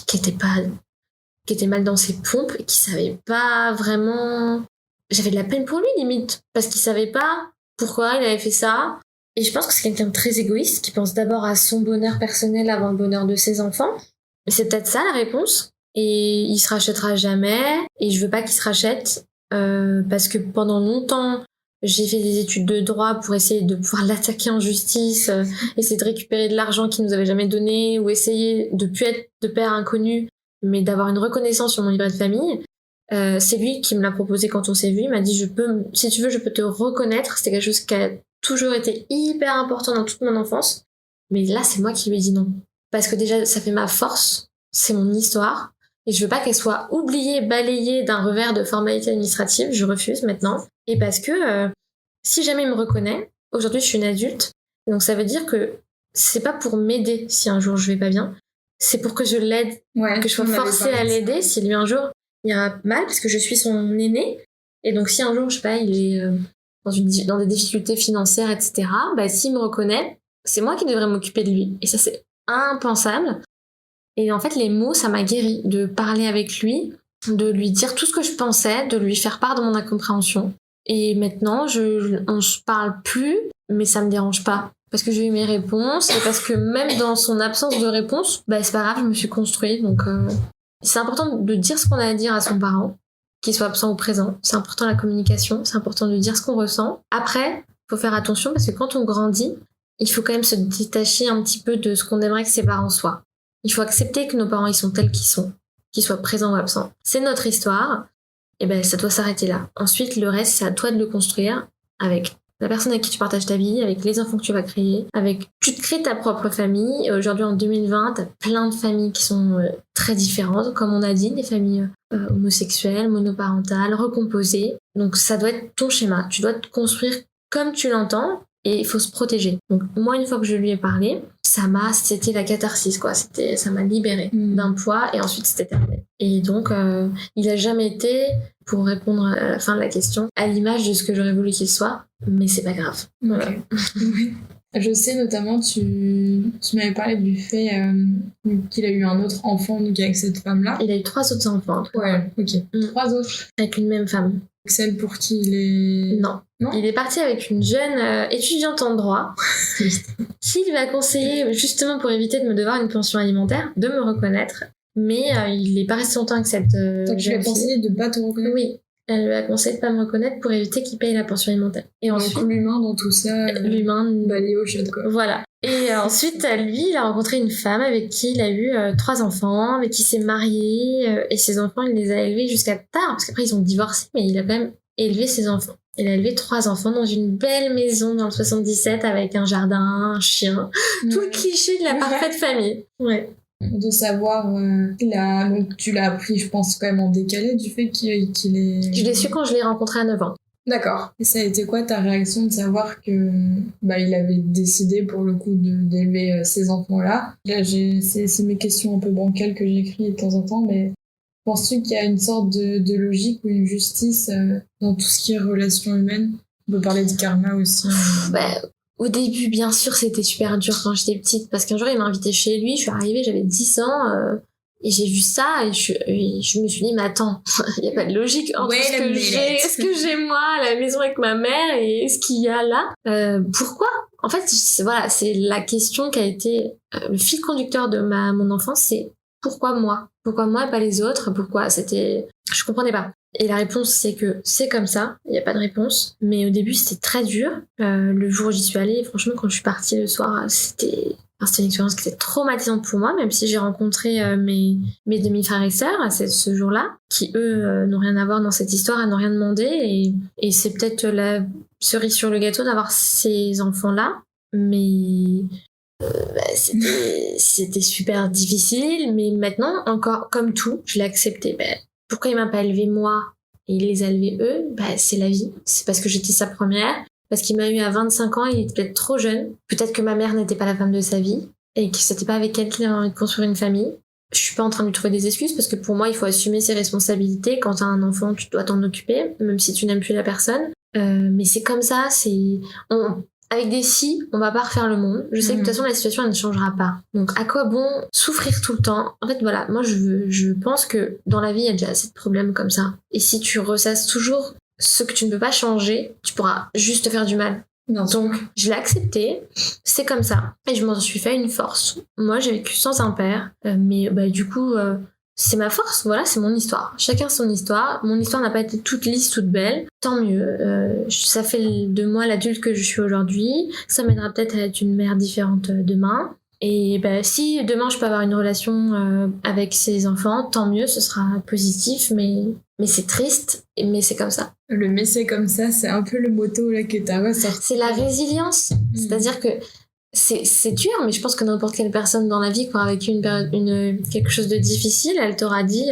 qui était mal dans ses pompes et qui savait pas vraiment. J'avais de la peine pour lui limite parce qu'il savait pas pourquoi il avait fait ça. Et je pense que c'est quelqu'un de très égoïste qui pense d'abord à son bonheur personnel avant le bonheur de ses enfants. Mais c'est peut-être ça la réponse. Et il se rachètera jamais. Et je veux pas qu'il se rachète parce que pendant longtemps j'ai fait des études de droit pour essayer de pouvoir l'attaquer en justice, essayer de récupérer de l'argent qu'il nous avait jamais donné ou essayer de plus être de père inconnu mais d'avoir une reconnaissance sur mon livret de famille. C'est lui qui me l'a proposé quand on s'est vu. Il m'a dit si tu veux, je peux te reconnaître. C'était quelque chose qui a toujours été hyper important dans toute mon enfance. Mais là, c'est moi qui lui ai dit non. Parce que déjà, ça fait ma force. C'est mon histoire. Et je veux pas qu'elle soit oubliée, balayée d'un revers de formalité administrative. Je refuse maintenant. Et parce que si jamais il me reconnaît, aujourd'hui, je suis une adulte. Donc ça veut dire que c'est pas pour m'aider si un jour je vais pas bien. C'est pour que je l'aide, que je sois forcée à l'aider si lui un jour il ira mal, parce que je suis son aîné. Et donc si un jour, je sais pas, il est dans des difficultés financières, etc., bah s'il me reconnaît, c'est moi qui devrais m'occuper de lui. Et ça, c'est impensable. Et en fait, les mots, ça m'a guéri de parler avec lui, de lui dire tout ce que je pensais, de lui faire part de mon incompréhension. Et maintenant, on se parle plus, mais ça me dérange pas. Parce que j'ai eu mes réponses, et parce que même dans son absence de réponse, bah c'est pas grave, je me suis construite. Donc c'est important de dire ce qu'on a à dire à son parent, qu'il soit absent ou présent. C'est important la communication, c'est important de dire ce qu'on ressent. Après, faut faire attention parce que quand on grandit, il faut quand même se détacher un petit peu de ce qu'on aimerait que ses parents soient. Il faut accepter que nos parents, ils sont tels qu'ils sont, qu'ils soient présents ou absents. C'est notre histoire, et ben ça doit s'arrêter là. Ensuite, le reste, c'est à toi de le construire avec la personne avec qui tu partages ta vie, avec les enfants que tu vas créer, tu te crées ta propre famille. Et aujourd'hui, en 2020, t'as plein de familles qui sont très différentes, comme on a dit, des familles homosexuelles, monoparentales, recomposées. Donc ça doit être ton schéma. Tu dois te construire comme tu l'entends. Et il faut se protéger. Donc moi, une fois que je lui ai parlé, c'était la catharsis, quoi. Ça m'a libérée d'un poids et ensuite c'était terminé. Et donc, il a jamais été, pour répondre à la fin de la question, à l'image de ce que j'aurais voulu qu'il soit, mais c'est pas grave. Voilà. Okay. Je sais notamment, tu m'avais parlé du fait qu'il a eu un autre enfant donc avec cette femme-là. Il a eu 3 autres enfants. Ouais, ok. 3 autres. Avec une même femme. Celle pour qui il est... Non. Il est parti avec une jeune étudiante en droit qui lui a conseillé, justement pour éviter de me devoir une pension alimentaire, de me reconnaître. Mais il est pas resté longtemps avec cette Donc tu lui as conseillé de pas te reconnaître? Oui. Elle lui a conseillé de pas me reconnaître pour éviter qu'il paye la pension alimentaire. Et ensuite, l'humain dans tout ça, l'humain balayé au shot, quoi. Voilà. Et ensuite, lui, il a rencontré une femme avec qui il a eu 3 enfants, avec qui il s'est marié, et ses enfants, il les a élevés jusqu'à tard, parce qu'après ils ont divorcé, mais il a quand même élevé ses enfants. Il a élevé 3 enfants dans une belle maison dans le 77 avec un jardin, un chien, tout le cliché de la parfaite famille. Ouais. De savoir donc tu l'as appris, je pense, quand même en décalé du fait qu'il est... Je l'ai su quand je l'ai rencontré à 9 ans. D'accord. Et ça a été quoi ta réaction de savoir que il avait décidé pour le coup d'élever ces enfants-là? Là, c'est mes questions un peu bancales que j'écris de temps en temps, mais penses-tu qu'il y a une sorte de logique ou une justice dans tout ce qui est relations humaines? On peut parler de karma aussi. Au début, bien sûr, c'était super dur quand j'étais petite, parce qu'un jour, il m'a invitée chez lui, je suis arrivée, j'avais 10 ans, et j'ai vu ça, et je me suis dit, mais attends, il n'y a pas de logique entre ce que j'ai moi à la maison avec ma mère et ce qu'il y a là. Pourquoi? En fait, c'est la question qui a été le fil conducteur de mon enfance, c'est pourquoi moi? Pourquoi moi et pas les autres? Pourquoi? Je comprenais pas. Et la réponse, c'est que c'est comme ça, il n'y a pas de réponse. Mais au début, c'était très dur. Le jour où j'y suis allée, franchement, quand je suis partie le soir, c'était une expérience qui était traumatisante pour moi, même si j'ai rencontré mes demi-frères et sœurs ce jour-là, qui eux n'ont rien à voir dans cette histoire, n'ont rien demandé. Et c'est peut-être la cerise sur le gâteau d'avoir ces enfants-là. Mais c'était super difficile. Mais maintenant, encore comme tout, je l'ai accepté. Pourquoi il m'a pas élevé moi et il les a élevés eux? C'est la vie. C'est parce que j'étais sa première. Parce qu'il m'a eu à 25 ans, il était peut-être trop jeune. Peut-être que ma mère n'était pas la femme de sa vie. Et que c'était pas avec elle qu'il avait envie de construire une famille. Je suis pas en train de lui trouver des excuses parce que pour moi, il faut assumer ses responsabilités. Quand t'as un enfant, tu dois t'en occuper, même si tu n'aimes plus la personne. Mais c'est comme ça, avec des si, on va pas refaire le monde. Je sais que de toute façon, la situation, elle ne changera pas. Donc, à quoi bon souffrir tout le temps? En fait, voilà, moi, je pense que dans la vie, il y a déjà assez de problèmes comme ça. Et si tu ressasses toujours ce que tu ne peux pas changer, tu pourras juste te faire du mal. Donc, je l'ai accepté, c'est comme ça. Et je m'en suis fait une force. Moi, j'ai vécu sans un père, mais du coup, c'est ma force, voilà, c'est mon histoire. Chacun son histoire. Mon histoire n'a pas été toute lisse, toute belle. Tant mieux. Ça fait de moi l'adulte que je suis aujourd'hui. Ça m'aidera peut-être à être une mère différente demain. Et si demain je peux avoir une relation avec ses enfants, tant mieux, ce sera positif, mais c'est triste, mais c'est comme ça. Le mais c'est comme ça, c'est un peu le motto là que t'as ressorti. C'est la résilience. C'est-à-dire que c'est dur, mais je pense que n'importe quelle personne dans la vie qui aura vécu quelque chose de difficile, elle t'aura dit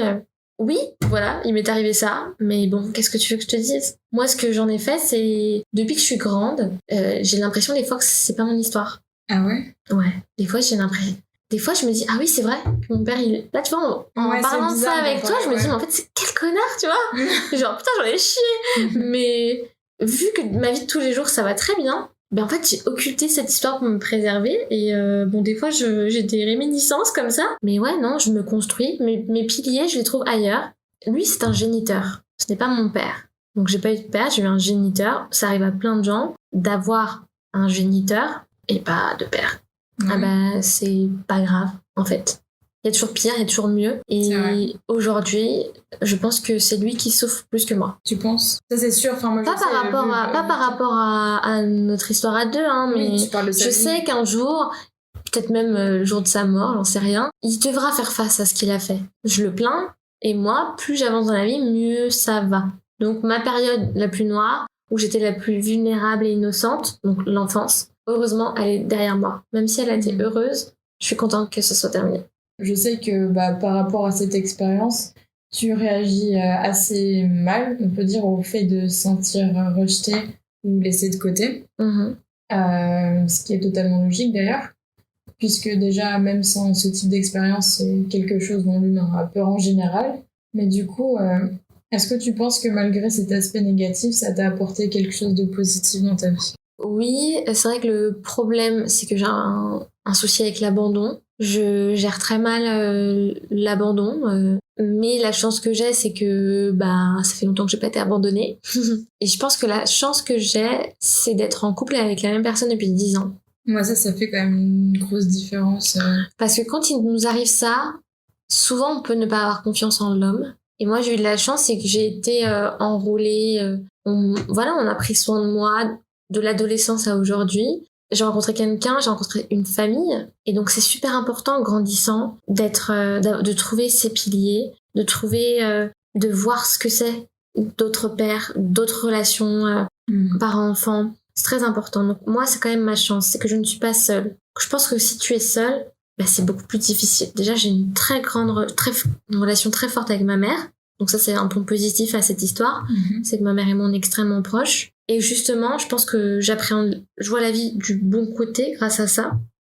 oui, voilà, il m'est arrivé ça, mais bon, qu'est-ce que tu veux que je te dise? Moi, ce que j'en ai fait, c'est depuis que je suis grande, j'ai l'impression des fois que c'est pas mon histoire. Ah ouais? Ouais, des fois j'ai l'impression. Des fois, je me dis, ah oui, c'est vrai, mon père, là, tu vois, en parlant de ça avec toi, je me dis, mais en fait, c'est quel connard, tu vois? Genre, putain, j'en ai chié. Mais vu que ma vie de tous les jours, ça va très bien, en fait, j'ai occulté cette histoire pour me préserver. Et des fois, j'ai des réminiscences comme ça. Mais ouais, non, je me construis. Mes piliers, je les trouve ailleurs. Lui, c'est un géniteur. Ce n'est pas mon père. Donc, j'ai pas eu de père, j'ai eu un géniteur. Ça arrive à plein de gens d'avoir un géniteur et pas de père. C'est pas grave, en fait. Il y a toujours pire, il y a toujours mieux. Et aujourd'hui, je pense que c'est lui qui souffre plus que moi. Tu penses? Ça, c'est sûr. Enfin, moi, pas par rapport à notre histoire à deux, hein, mais oui, tu parles de sa vie. Sais qu'un jour, peut-être même le jour de sa mort, j'en sais rien, il devra faire face à ce qu'il a fait. Je le plains, et moi, plus j'avance dans la vie, mieux ça va. Donc ma période la plus noire, où j'étais la plus vulnérable et innocente, donc l'enfance, heureusement, elle est derrière moi. Même si elle a été heureuse, je suis contente que ce soit terminé. Je sais que par rapport à cette expérience, tu réagis assez mal, on peut dire, au fait de se sentir rejeté ou laissé de côté. Ce qui est totalement logique d'ailleurs, puisque déjà, même sans ce type d'expérience, c'est quelque chose dont l'humain a peur en général. Mais du coup, est-ce que tu penses que malgré cet aspect négatif, ça t'a apporté quelque chose de positif dans ta vie? Oui, c'est vrai que le problème, c'est que j'ai un souci avec l'abandon. Je gère très mal l'abandon, mais la chance que j'ai, c'est que ça fait longtemps que j'ai pas été abandonnée. Et je pense que la chance que j'ai, c'est d'être en couple avec la même personne depuis 10 ans. Moi, ça fait quand même une grosse différence. Parce que quand il nous arrive ça, souvent on peut ne pas avoir confiance en l'homme. Et moi, j'ai eu de la chance, c'est que j'ai été enrôlée. On a pris soin de moi de l'adolescence à aujourd'hui. J'ai rencontré quelqu'un, j'ai rencontré une famille. Et donc, c'est super important, en grandissant, de trouver ses piliers, de trouver, de voir ce que c'est d'autres pères, d'autres relations parents-enfants. C'est très important. Donc, moi, c'est quand même ma chance, c'est que je ne suis pas seule. Je pense que si tu es seule, c'est beaucoup plus difficile. Déjà, j'ai une une relation très forte avec ma mère. Donc ça, c'est un point positif à cette histoire. C'est que ma mère et moi, on est extrêmement proches. Et justement, je pense que je vois la vie du bon côté grâce à ça.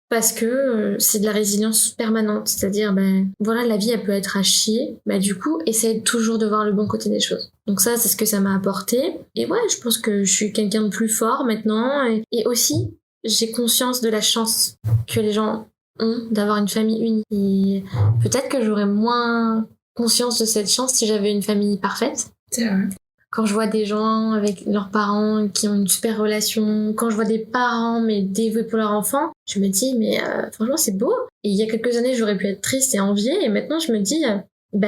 Parce que c'est de la résilience permanente. C'est-à-dire, la vie, elle peut être à chier. Du coup, essaye toujours de voir le bon côté des choses. Donc ça, c'est ce que ça m'a apporté. Et ouais, je pense que je suis quelqu'un de plus fort maintenant. Et aussi, j'ai conscience de la chance que les gens ont d'avoir une famille unie. Et peut-être que j'aurais moins conscience de cette chance si j'avais une famille parfaite. C'est vrai. Quand je vois des gens avec leurs parents qui ont une super relation, quand je vois des parents mais dévoués pour leur enfant, je me dis mais franchement c'est beau. Et il y a quelques années j'aurais pu être triste et envier, et maintenant je me dis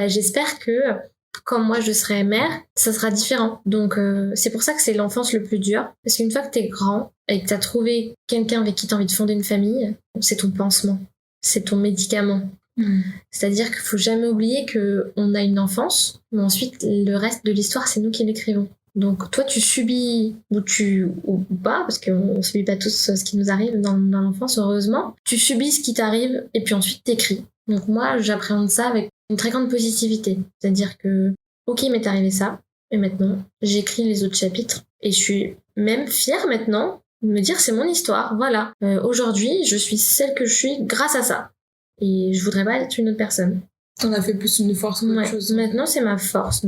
j'espère que quand moi je serai mère, ça sera différent. Donc c'est pour ça que c'est l'enfance le plus dur. Parce qu'une fois que t'es grand et que t'as trouvé quelqu'un avec qui t'as envie de fonder une famille, c'est ton pansement, c'est ton médicament. C'est-à-dire qu'il faut jamais oublier qu'on a une enfance, mais ensuite le reste de l'histoire, c'est nous qui l'écrivons. Donc toi, tu subis ou pas, parce qu'on ne subit pas tous ce qui nous arrive dans l'enfance, heureusement. Tu subis ce qui t'arrive et puis ensuite t'écris. Donc moi, j'appréhende ça avec une très grande positivité. C'est-à-dire que, ok, il m'est arrivé ça, et maintenant, j'écris les autres chapitres. Et je suis même fière maintenant de me dire c'est mon histoire, voilà. Aujourd'hui, je suis celle que je suis grâce à ça. Et je voudrais pas être une autre personne. T'en as fait plus une force qu'autre chose. Maintenant, c'est ma force.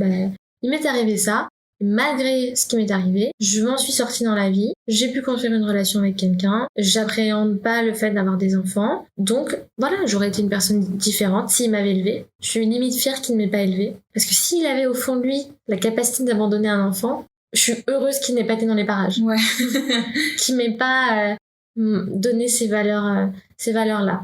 Il m'est arrivé ça. Malgré ce qui m'est arrivé, je m'en suis sortie dans la vie. J'ai pu construire une relation avec quelqu'un. J'appréhende pas le fait d'avoir des enfants. Donc, voilà, j'aurais été une personne différente s'il m'avait élevée. Je suis limite fière qu'il ne m'ait pas élevée. Parce que s'il avait au fond de lui la capacité d'abandonner un enfant, je suis heureuse qu'il n'ait pas été dans les parages. Ouais. Qu'il m'ait pas donné ces valeurs-là.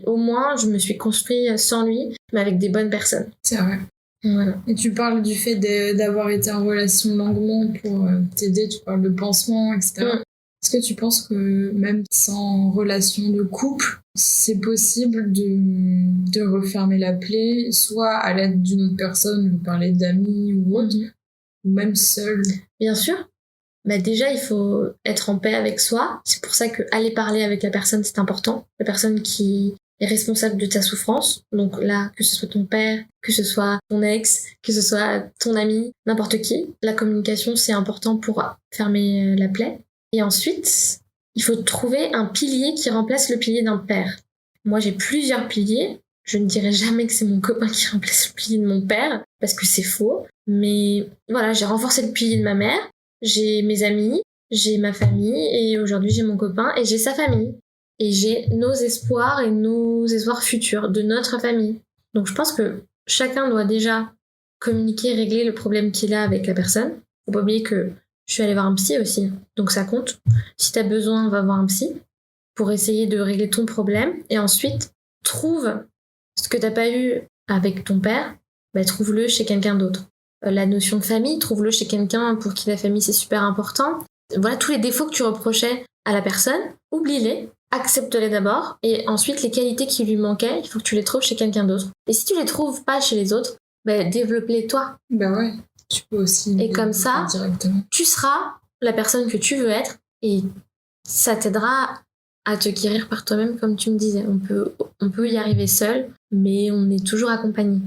Au moins, je me suis construite sans lui, mais avec des bonnes personnes. C'est vrai. Voilà. Et tu parles du fait d'avoir été en relation longuement pour t'aider, tu parles de pansement, etc. Est-ce que tu penses que même sans relation de couple, c'est possible de refermer la plaie, soit à l'aide d'une autre personne, vous parlez d'amis ou autre, ou même seul? Bien sûr. Déjà, il faut être en paix avec soi. C'est pour ça que aller parler avec la personne, c'est important. La personne qui est responsable de ta souffrance. Donc là, que ce soit ton père, que ce soit ton ex, que ce soit ton ami, n'importe qui. La communication, c'est important pour fermer la plaie. Et ensuite, il faut trouver un pilier qui remplace le pilier d'un père. Moi, j'ai plusieurs piliers. Je ne dirai jamais que c'est mon copain qui remplace le pilier de mon père, parce que c'est faux. Mais voilà, j'ai renforcé le pilier de ma mère. J'ai mes amis, j'ai ma famille, et aujourd'hui j'ai mon copain, et j'ai sa famille. Et j'ai nos espoirs et nos espoirs futurs de notre famille. Donc je pense que chacun doit déjà communiquer, régler le problème qu'il a avec la personne. Faut pas oublier que je suis allée voir un psy aussi, donc ça compte. Si t'as besoin, va voir un psy pour essayer de régler ton problème. Et ensuite, trouve ce que t'as pas eu avec ton père, trouve-le chez quelqu'un d'autre. La notion de famille, trouve-le chez quelqu'un pour qui la famille c'est super important. Voilà, tous les défauts que tu reprochais à la personne, oublie-les, accepte-les d'abord, et ensuite les qualités qui lui manquaient, il faut que tu les trouves chez quelqu'un d'autre. Et si tu les trouves pas chez les autres, développe-les toi. Ouais, tu peux aussi. Et comme ça, directement. Tu seras la personne que tu veux être, et ça t'aidera à te guérir par toi-même, comme tu me disais. On peut y arriver seul, mais on est toujours accompagné.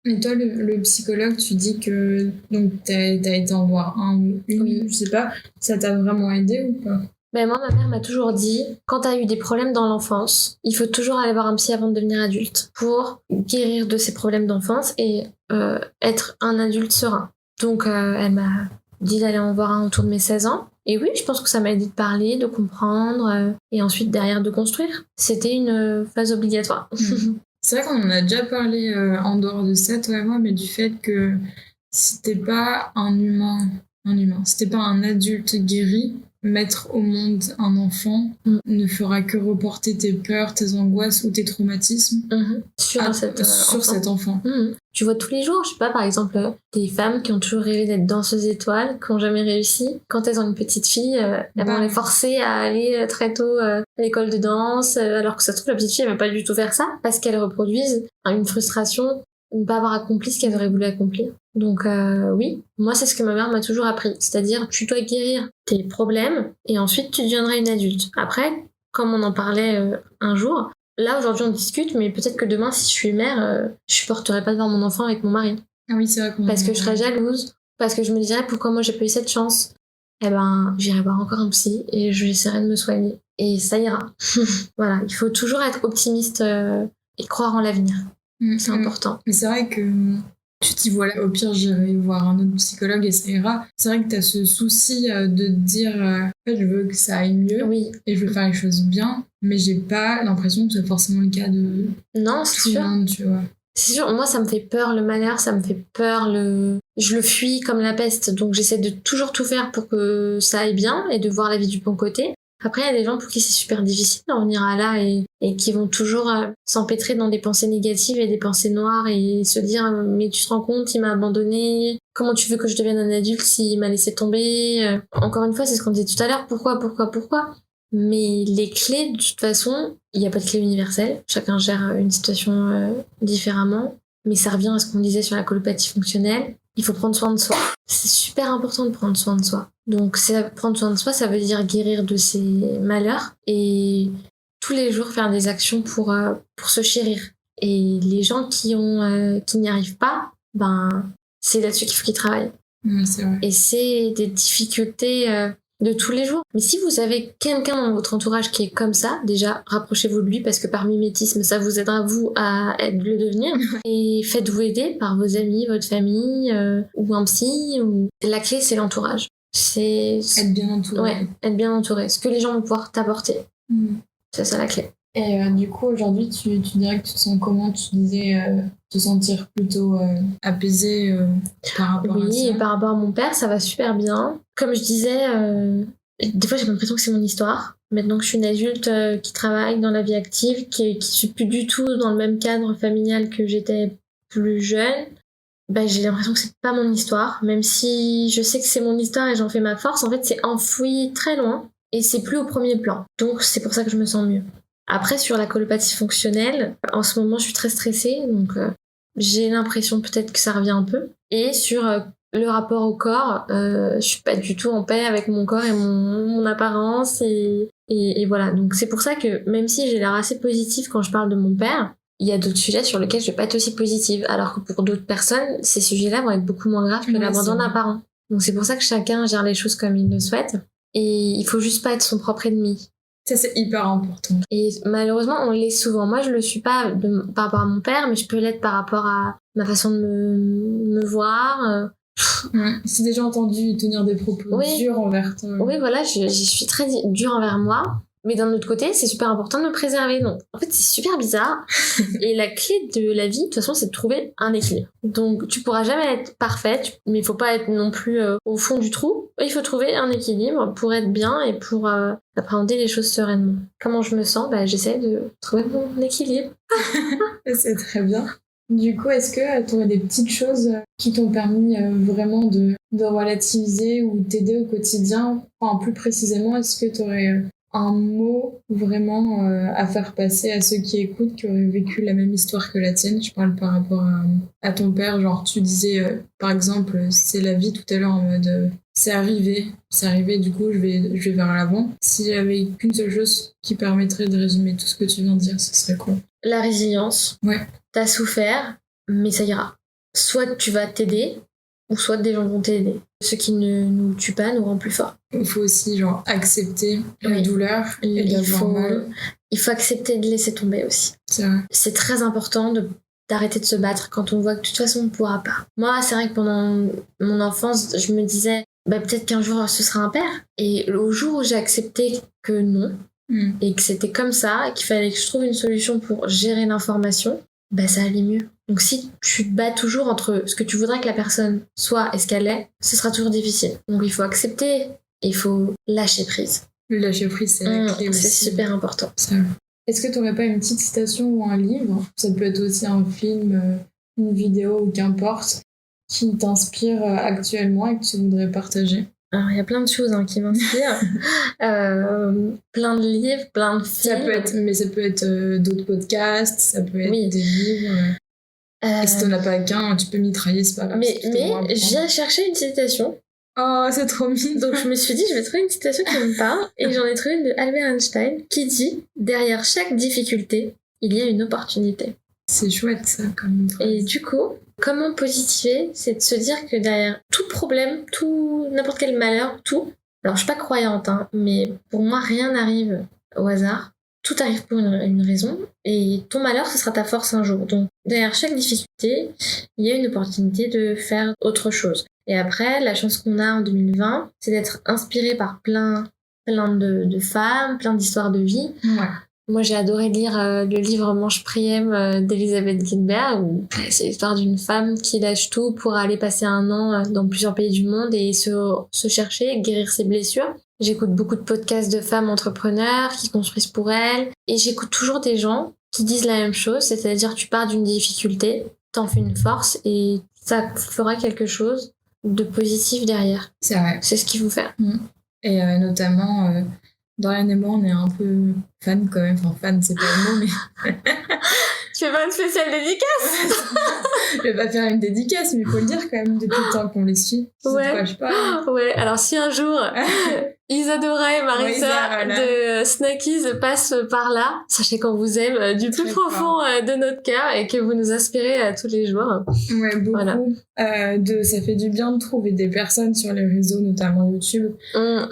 Et toi, le psychologue, tu dis que donc t'as été en voir un ou une, Oui. Je sais pas, ça t'a vraiment aidé ou pas? Moi, ma mère m'a toujours dit, quand t'as eu des problèmes dans l'enfance, il faut toujours aller voir un psy avant de devenir adulte pour guérir de ces problèmes d'enfance et être un adulte serein. Donc, elle m'a dit d'aller en voir un autour de mes 16 ans. Et oui, je pense que ça m'a aidé de parler, de comprendre et ensuite derrière de construire. C'était une phase obligatoire. C'est vrai qu'on en a déjà parlé en dehors de ça, toi et moi, mais du fait que si t'es pas un humain, si t'es pas un adulte guéri, mettre au monde un enfant ne fera que reporter tes peurs, tes angoisses ou tes traumatismes sur cet enfant. Tu vois tous les jours, je sais pas, par exemple, des femmes qui ont toujours rêvé d'être danseuses étoiles, qui ont jamais réussi. Quand elles ont une petite fille, elles vont les forcer à aller très tôt à l'école de danse, alors que ça se trouve, la petite fille, elle va pas du tout faire ça, parce qu'elles reproduisent une frustration de ne pas avoir accompli ce qu'elles auraient voulu accomplir. Donc oui, moi c'est ce que ma mère m'a toujours appris, c'est-à-dire tu dois guérir tes problèmes et ensuite tu deviendras une adulte. Après, comme on en parlait un jour, là aujourd'hui on discute, mais peut-être que demain si je suis mère, je supporterai pas de voir mon enfant avec mon mari. Ah oui, c'est vrai parce que je serais jalouse, parce que je me dirais pourquoi moi j'ai pas eu cette chance. J'irai voir encore un psy et j'essaierai de me soigner et ça ira. Voilà, il faut toujours être optimiste et croire en l'avenir. C'est important. Mais c'est vrai que tu te dis, voilà, au pire, j'irai voir un autre psychologue et ça ira. C'est vrai que t'as ce souci de te dire, en fait, je veux que ça aille mieux et je veux faire les choses bien, mais j'ai pas l'impression que c'est forcément le cas de tout le monde, tu vois. C'est sûr, moi, ça me fait peur, le malheur, ça me fait peur, je le fuis comme la peste, donc j'essaie de toujours tout faire pour que ça aille bien et de voir la vie du bon côté. Après, il y a des gens pour qui c'est super difficile d'en venir à là et qui vont toujours s'empêtrer dans des pensées négatives et des pensées noires et se dire mais tu te rends compte, il m'a abandonné, comment tu veux que je devienne un adulte s'il m'a laissé tomber. Encore une fois, c'est ce qu'on disait tout à l'heure, pourquoi. Mais les clés, de toute façon, il n'y a pas de clé universelle, chacun gère une situation différemment, mais ça revient à ce qu'on disait sur la colopathie fonctionnelle. Il faut prendre soin de soi. C'est super important de prendre soin de soi. Donc, prendre soin de soi, ça veut dire guérir de ses malheurs et tous les jours faire des actions pour se chérir. Et les gens qui n'y arrivent pas, c'est là-dessus qu'il faut qu'ils travaillent. C'est vrai. Et c'est des difficultés de tous les jours. Mais si vous avez quelqu'un dans votre entourage qui est comme ça, déjà, rapprochez-vous de lui parce que par mimétisme, ça vous aidera vous à le devenir. Et faites-vous aider par vos amis, votre famille, ou un psy. La clé, c'est l'entourage. C'est être bien entouré. Ouais, être bien entouré. Ce que les gens vont pouvoir t'apporter. C'est ça la clé. Et du coup, aujourd'hui, tu dirais que tu te sens comment? Tu disais te sentir plutôt apaisée par rapport à ça. Oui, et par rapport à mon père, ça va super bien. Comme je disais, des fois j'ai l'impression que c'est mon histoire. Maintenant que je suis une adulte qui travaille dans la vie active, qui suis plus du tout dans le même cadre familial que j'étais plus jeune, j'ai l'impression que c'est pas mon histoire. Même si je sais que c'est mon histoire et j'en fais ma force, en fait c'est enfoui très loin et c'est plus au premier plan. Donc c'est pour ça que je me sens mieux. Après, sur la colopathie fonctionnelle, en ce moment, je suis très stressée, donc j'ai l'impression peut-être que ça revient un peu. Et sur le rapport au corps, je suis pas du tout en paix avec mon corps et mon apparence, et voilà. Donc c'est pour ça que même si j'ai l'air assez positive quand je parle de mon père, il y a d'autres sujets sur lesquels je vais pas être aussi positive, alors que pour d'autres personnes, ces sujets-là vont être beaucoup moins graves que l'abandon d'un parent. Donc c'est pour ça que chacun gère les choses comme il le souhaite, et il faut juste pas être son propre ennemi. Ça, c'est hyper important. Et malheureusement, on l'est souvent. Moi, je le suis pas par rapport à mon père, mais je peux l'être par rapport à ma façon de me voir. Si déjà entendu tenir des propos durs envers toi. Oui, voilà, je suis très dure envers moi. Mais d'un autre côté, c'est super important de me préserver. Donc, en fait, c'est super bizarre. Et la clé de la vie, de toute façon, c'est de trouver un équilibre. Donc, tu pourras jamais être parfaite, mais il faut pas être non plus au fond du trou. Il faut trouver un équilibre pour être bien et pour appréhender les choses sereinement. Comment je me sens? J'essaie de trouver mon équilibre. C'est très bien. Du coup, est-ce que tu aurais des petites choses qui t'ont permis vraiment de relativiser ou t'aider au quotidien? Enfin, plus précisément, est-ce que tu aurais un mot vraiment à faire passer à ceux qui écoutent, qui auraient vécu la même histoire que la tienne? Je parle par rapport à ton père, genre tu disais par exemple c'est la vie tout à l'heure en mode c'est arrivé, du coup je vais vers l'avant. Si j'avais qu'une seule chose qui permettrait de résumer tout ce que tu viens de dire, ce serait quoi? La résilience. Ouais. T'as souffert, mais ça ira. Soit tu vas t'aider, ou soit des gens vont t'aider. Ce qui ne nous tue pas nous rend plus forts. Il faut aussi accepter la douleur et d'avoir mal. Il faut accepter de laisser tomber aussi. C'est vrai. C'est très important d'arrêter de se battre quand on voit que de toute façon on ne pourra pas. Moi, c'est vrai que pendant mon enfance, je me disais peut-être qu'un jour ce sera un père. Et au jour où j'ai accepté que non, et que c'était comme ça, et qu'il fallait que je trouve une solution pour gérer l'information, ça allait mieux. Donc si tu te bats toujours entre ce que tu voudrais que la personne soit et ce qu'elle est, ce sera toujours difficile. Donc il faut accepter, et il faut lâcher prise. Le lâcher prise, c'est la clé aussi. C'est super important. Est-ce que tu n'aurais pas une petite citation ou un livre, ça peut être aussi un film, une vidéo ou qu'importe, qui t'inspire actuellement et que tu voudrais partager? Alors, il y a plein de choses qui m'inspirent. Plein de livres, plein de films. Ça peut être d'autres podcasts, ça peut être des livres. Et si t'en as pas qu'un, tu peux mitrailler, c'est pas grave. Mais j'ai cherché une citation. Oh, c'est trop mignon. Donc je me suis dit, je vais trouver une citation qui me parle. Et j'en ai trouvé une de Albert Einstein qui dit « Derrière chaque difficulté, il y a une opportunité ». C'est chouette ça comme phrase. Et du coup, comment positiver, c'est de se dire que derrière tout problème, n'importe quel malheur, tout. Alors je suis pas croyante, mais pour moi rien n'arrive au hasard. Tout arrive pour une raison, et ton malheur, ce sera ta force un jour. Donc derrière chaque difficulté, il y a une opportunité de faire autre chose. Et après, la chance qu'on a en 2020, c'est d'être inspiré par plein de femmes, plein d'histoires de vie. Ouais. Moi, j'ai adoré lire le livre Mange Priem d'Elisabeth Gilbert, où c'est l'histoire d'une femme qui lâche tout pour aller passer un an dans plusieurs pays du monde et se chercher, guérir ses blessures. J'écoute beaucoup de podcasts de femmes entrepreneurs qui construisent pour elles. Et j'écoute toujours des gens qui disent la même chose, c'est-à-dire tu pars d'une difficulté, t'en fais une force et ça fera quelque chose de positif derrière. C'est vrai. C'est ce qu'il faut faire. Et notamment, Dorian et moi, on est un peu fans quand même. Enfin, fan, c'est pas le mot, mais... Tu fais pas une spéciale dédicace? Je vais pas faire une dédicace, mais il faut le dire quand même depuis le temps qu'on les suit. Ouais. Ouais, alors si un jour Isadora et Marissa de Snackies passent par là, sachez qu'on vous aime du plus profond de notre cœur et que vous nous inspirez tous les jours. Ouais, beaucoup. Voilà. Ça fait du bien de trouver des personnes sur les réseaux, notamment YouTube,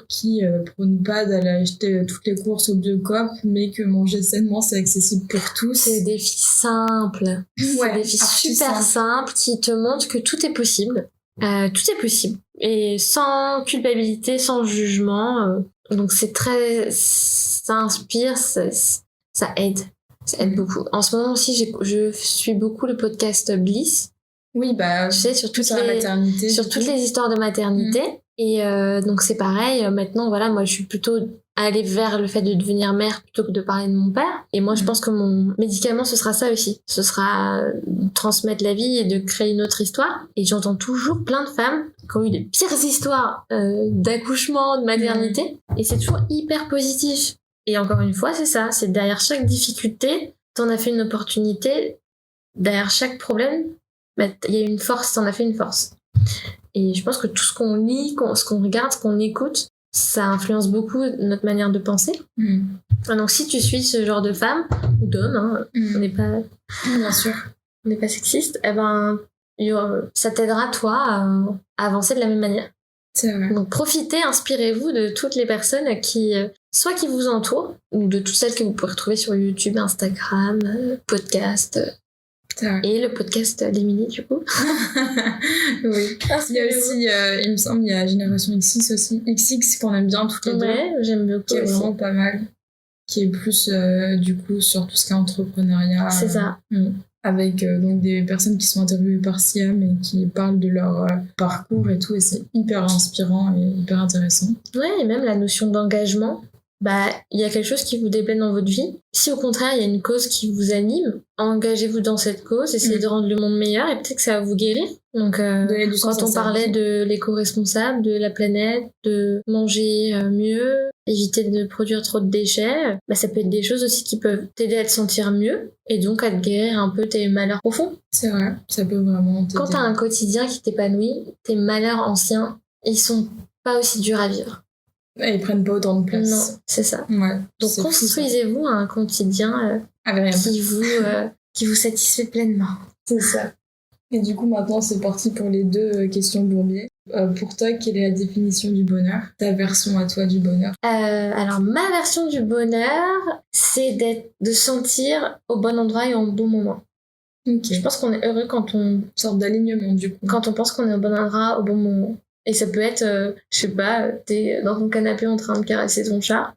qui prônent pas d'aller acheter toutes les courses au Biocoop, mais que manger sainement, c'est accessible pour tous. C'est des défis simples. C'est des défis super simples qui te montrent que tout est possible. Tout est possible. Et sans culpabilité, sans jugement. Donc c'est très... Ça inspire, ça aide. Ça aide beaucoup. En ce moment aussi, je suis beaucoup le podcast Bliss. Oui, bah... Tu sais, sur toutes la maternité. Sur toutes les histoires de maternité. Et donc c'est pareil. Maintenant, voilà, moi je suis plutôt aller vers le fait de devenir mère plutôt que de parler de mon père. Et moi, je pense que mon médicament, ce sera ça aussi. Ce sera transmettre la vie et de créer une autre histoire. Et j'entends toujours plein de femmes qui ont eu les pires histoires d'accouchement, de maternité. Et c'est toujours hyper positif. Et encore une fois, c'est ça. C'est derrière chaque difficulté, t'en as fait une opportunité. Derrière chaque problème, il y a une force, t'en as fait une force. Et je pense que tout ce qu'on lit, ce qu'on regarde, ce qu'on écoute, ça influence beaucoup notre manière de penser. Donc si tu suis ce genre de femme ou d'homme, on n'est pas, bien sûr, on n'est pas sexiste, eh ben ça t'aidera toi à avancer de la même manière. C'est vrai. Donc profitez, inspirez-vous de toutes les personnes qui soit qui vous entourent ou de toutes celles que vous pouvez retrouver sur YouTube, Instagram, podcast. Et le podcast d'Emilie, du coup. Oui. Il y a aussi, il me semble, il y a Génération XX aussi. XX qu'on aime bien toutes les deux. Ouais, j'aime beaucoup. Qui est vraiment pas mal. Qui est plus, du coup, sur tout ce qui est entrepreneuriat. C'est ça. Avec donc des personnes qui sont interviewées par Siam et qui parlent de leur parcours et tout. Et c'est hyper inspirant et hyper intéressant. Ouais, et même la notion d'engagement. Il y a quelque chose qui vous déplaît dans votre vie. Si au contraire, il y a une cause qui vous anime, engagez-vous dans cette cause, essayez de rendre le monde meilleur et peut-être que ça va vous guérir. Donc, quand on parlait de l'éco-responsable, de la planète, de manger mieux, éviter de produire trop de déchets, ça peut être des choses aussi qui peuvent t'aider à te sentir mieux et donc à te guérir un peu tes malheurs profonds. C'est vrai, ça peut vraiment t'aider. Quand t'as un quotidien qui t'épanouit, tes malheurs anciens, ils sont pas aussi durs à vivre. Ils prennent pas autant de place. Non, c'est ça. Ouais, donc construisez-vous un quotidien qui vous satisfait pleinement. C'est ça. Et du coup, maintenant, c'est parti pour les 2 questions bourbier. Pour toi, quelle est la définition du bonheur? Ta version à toi du bonheur? Alors, ma version du bonheur, c'est de sentir au bon endroit et au bon moment. Okay. Je pense qu'on est heureux quand on... sorte d'alignement, du coup. Quand on pense qu'on est au bon endroit au bon moment. Et ça peut être, je sais pas, t'es dans ton canapé en train de caresser ton chat.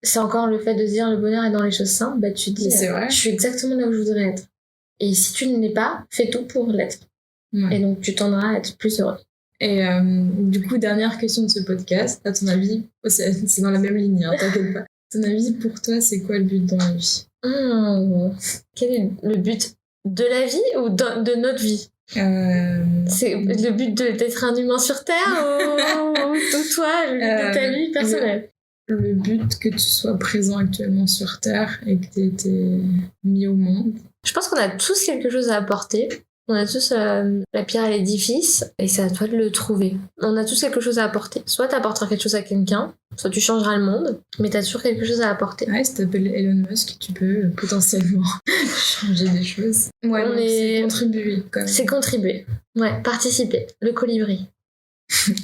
C'est encore le fait de dire le bonheur est dans les choses simples. Tu te dis, c'est vrai. Je suis exactement là où je voudrais être. Et si tu ne l'es pas, fais tout pour l'être. Et donc tu tendras à être plus heureux. Et du coup, dernière question de ce podcast. À ton avis, c'est dans la même ligne, t'inquiète pas. À ton avis, pour toi, c'est quoi le but dans la vie? Quel est le but de la vie ou de notre vie? C'est le but d'être un humain sur Terre ou toi, le but de ta vie personnelle? Le but que tu sois présent actuellement sur Terre et que tu aies été mis au monde. Je pense qu'on a tous quelque chose à apporter. On a tous la pierre à l'édifice et c'est à toi de le trouver. On a tous quelque chose à apporter. Soit t'apporteras quelque chose à quelqu'un, soit tu changeras le monde, mais t'as toujours quelque chose à apporter. Ouais, si t'appelles Elon Musk, tu peux potentiellement changer des choses. Ouais, c'est contribuer quand même. C'est contribuer. Ouais, participer. Le colibri.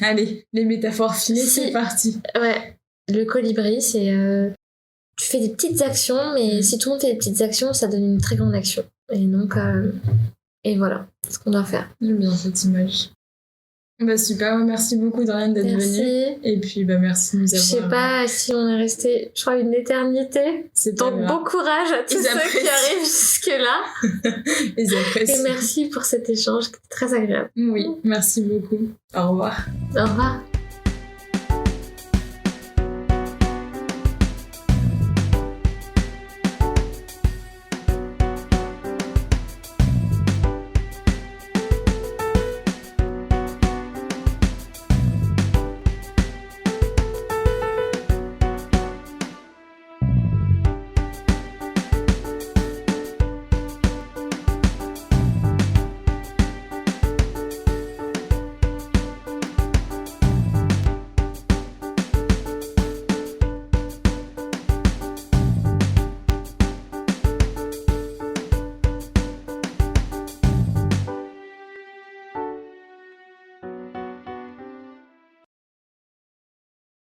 Allez, les métaphores filées, c'est parti. Ouais, le colibri, c'est... tu fais des petites actions, mais si tout le monde fait des petites actions, ça donne une très grande action. Et donc... Et voilà, c'est ce qu'on doit faire. J'aime bien cette image. Super, merci beaucoup Dorian d'être venue. Et puis merci de nous avoir... Je sais pas si on est resté, je crois, une éternité. Donc bon courage à tous ceux qui arrivent jusque-là. Et merci pour cet échange très agréable. Oui, merci beaucoup. Au revoir. Au revoir.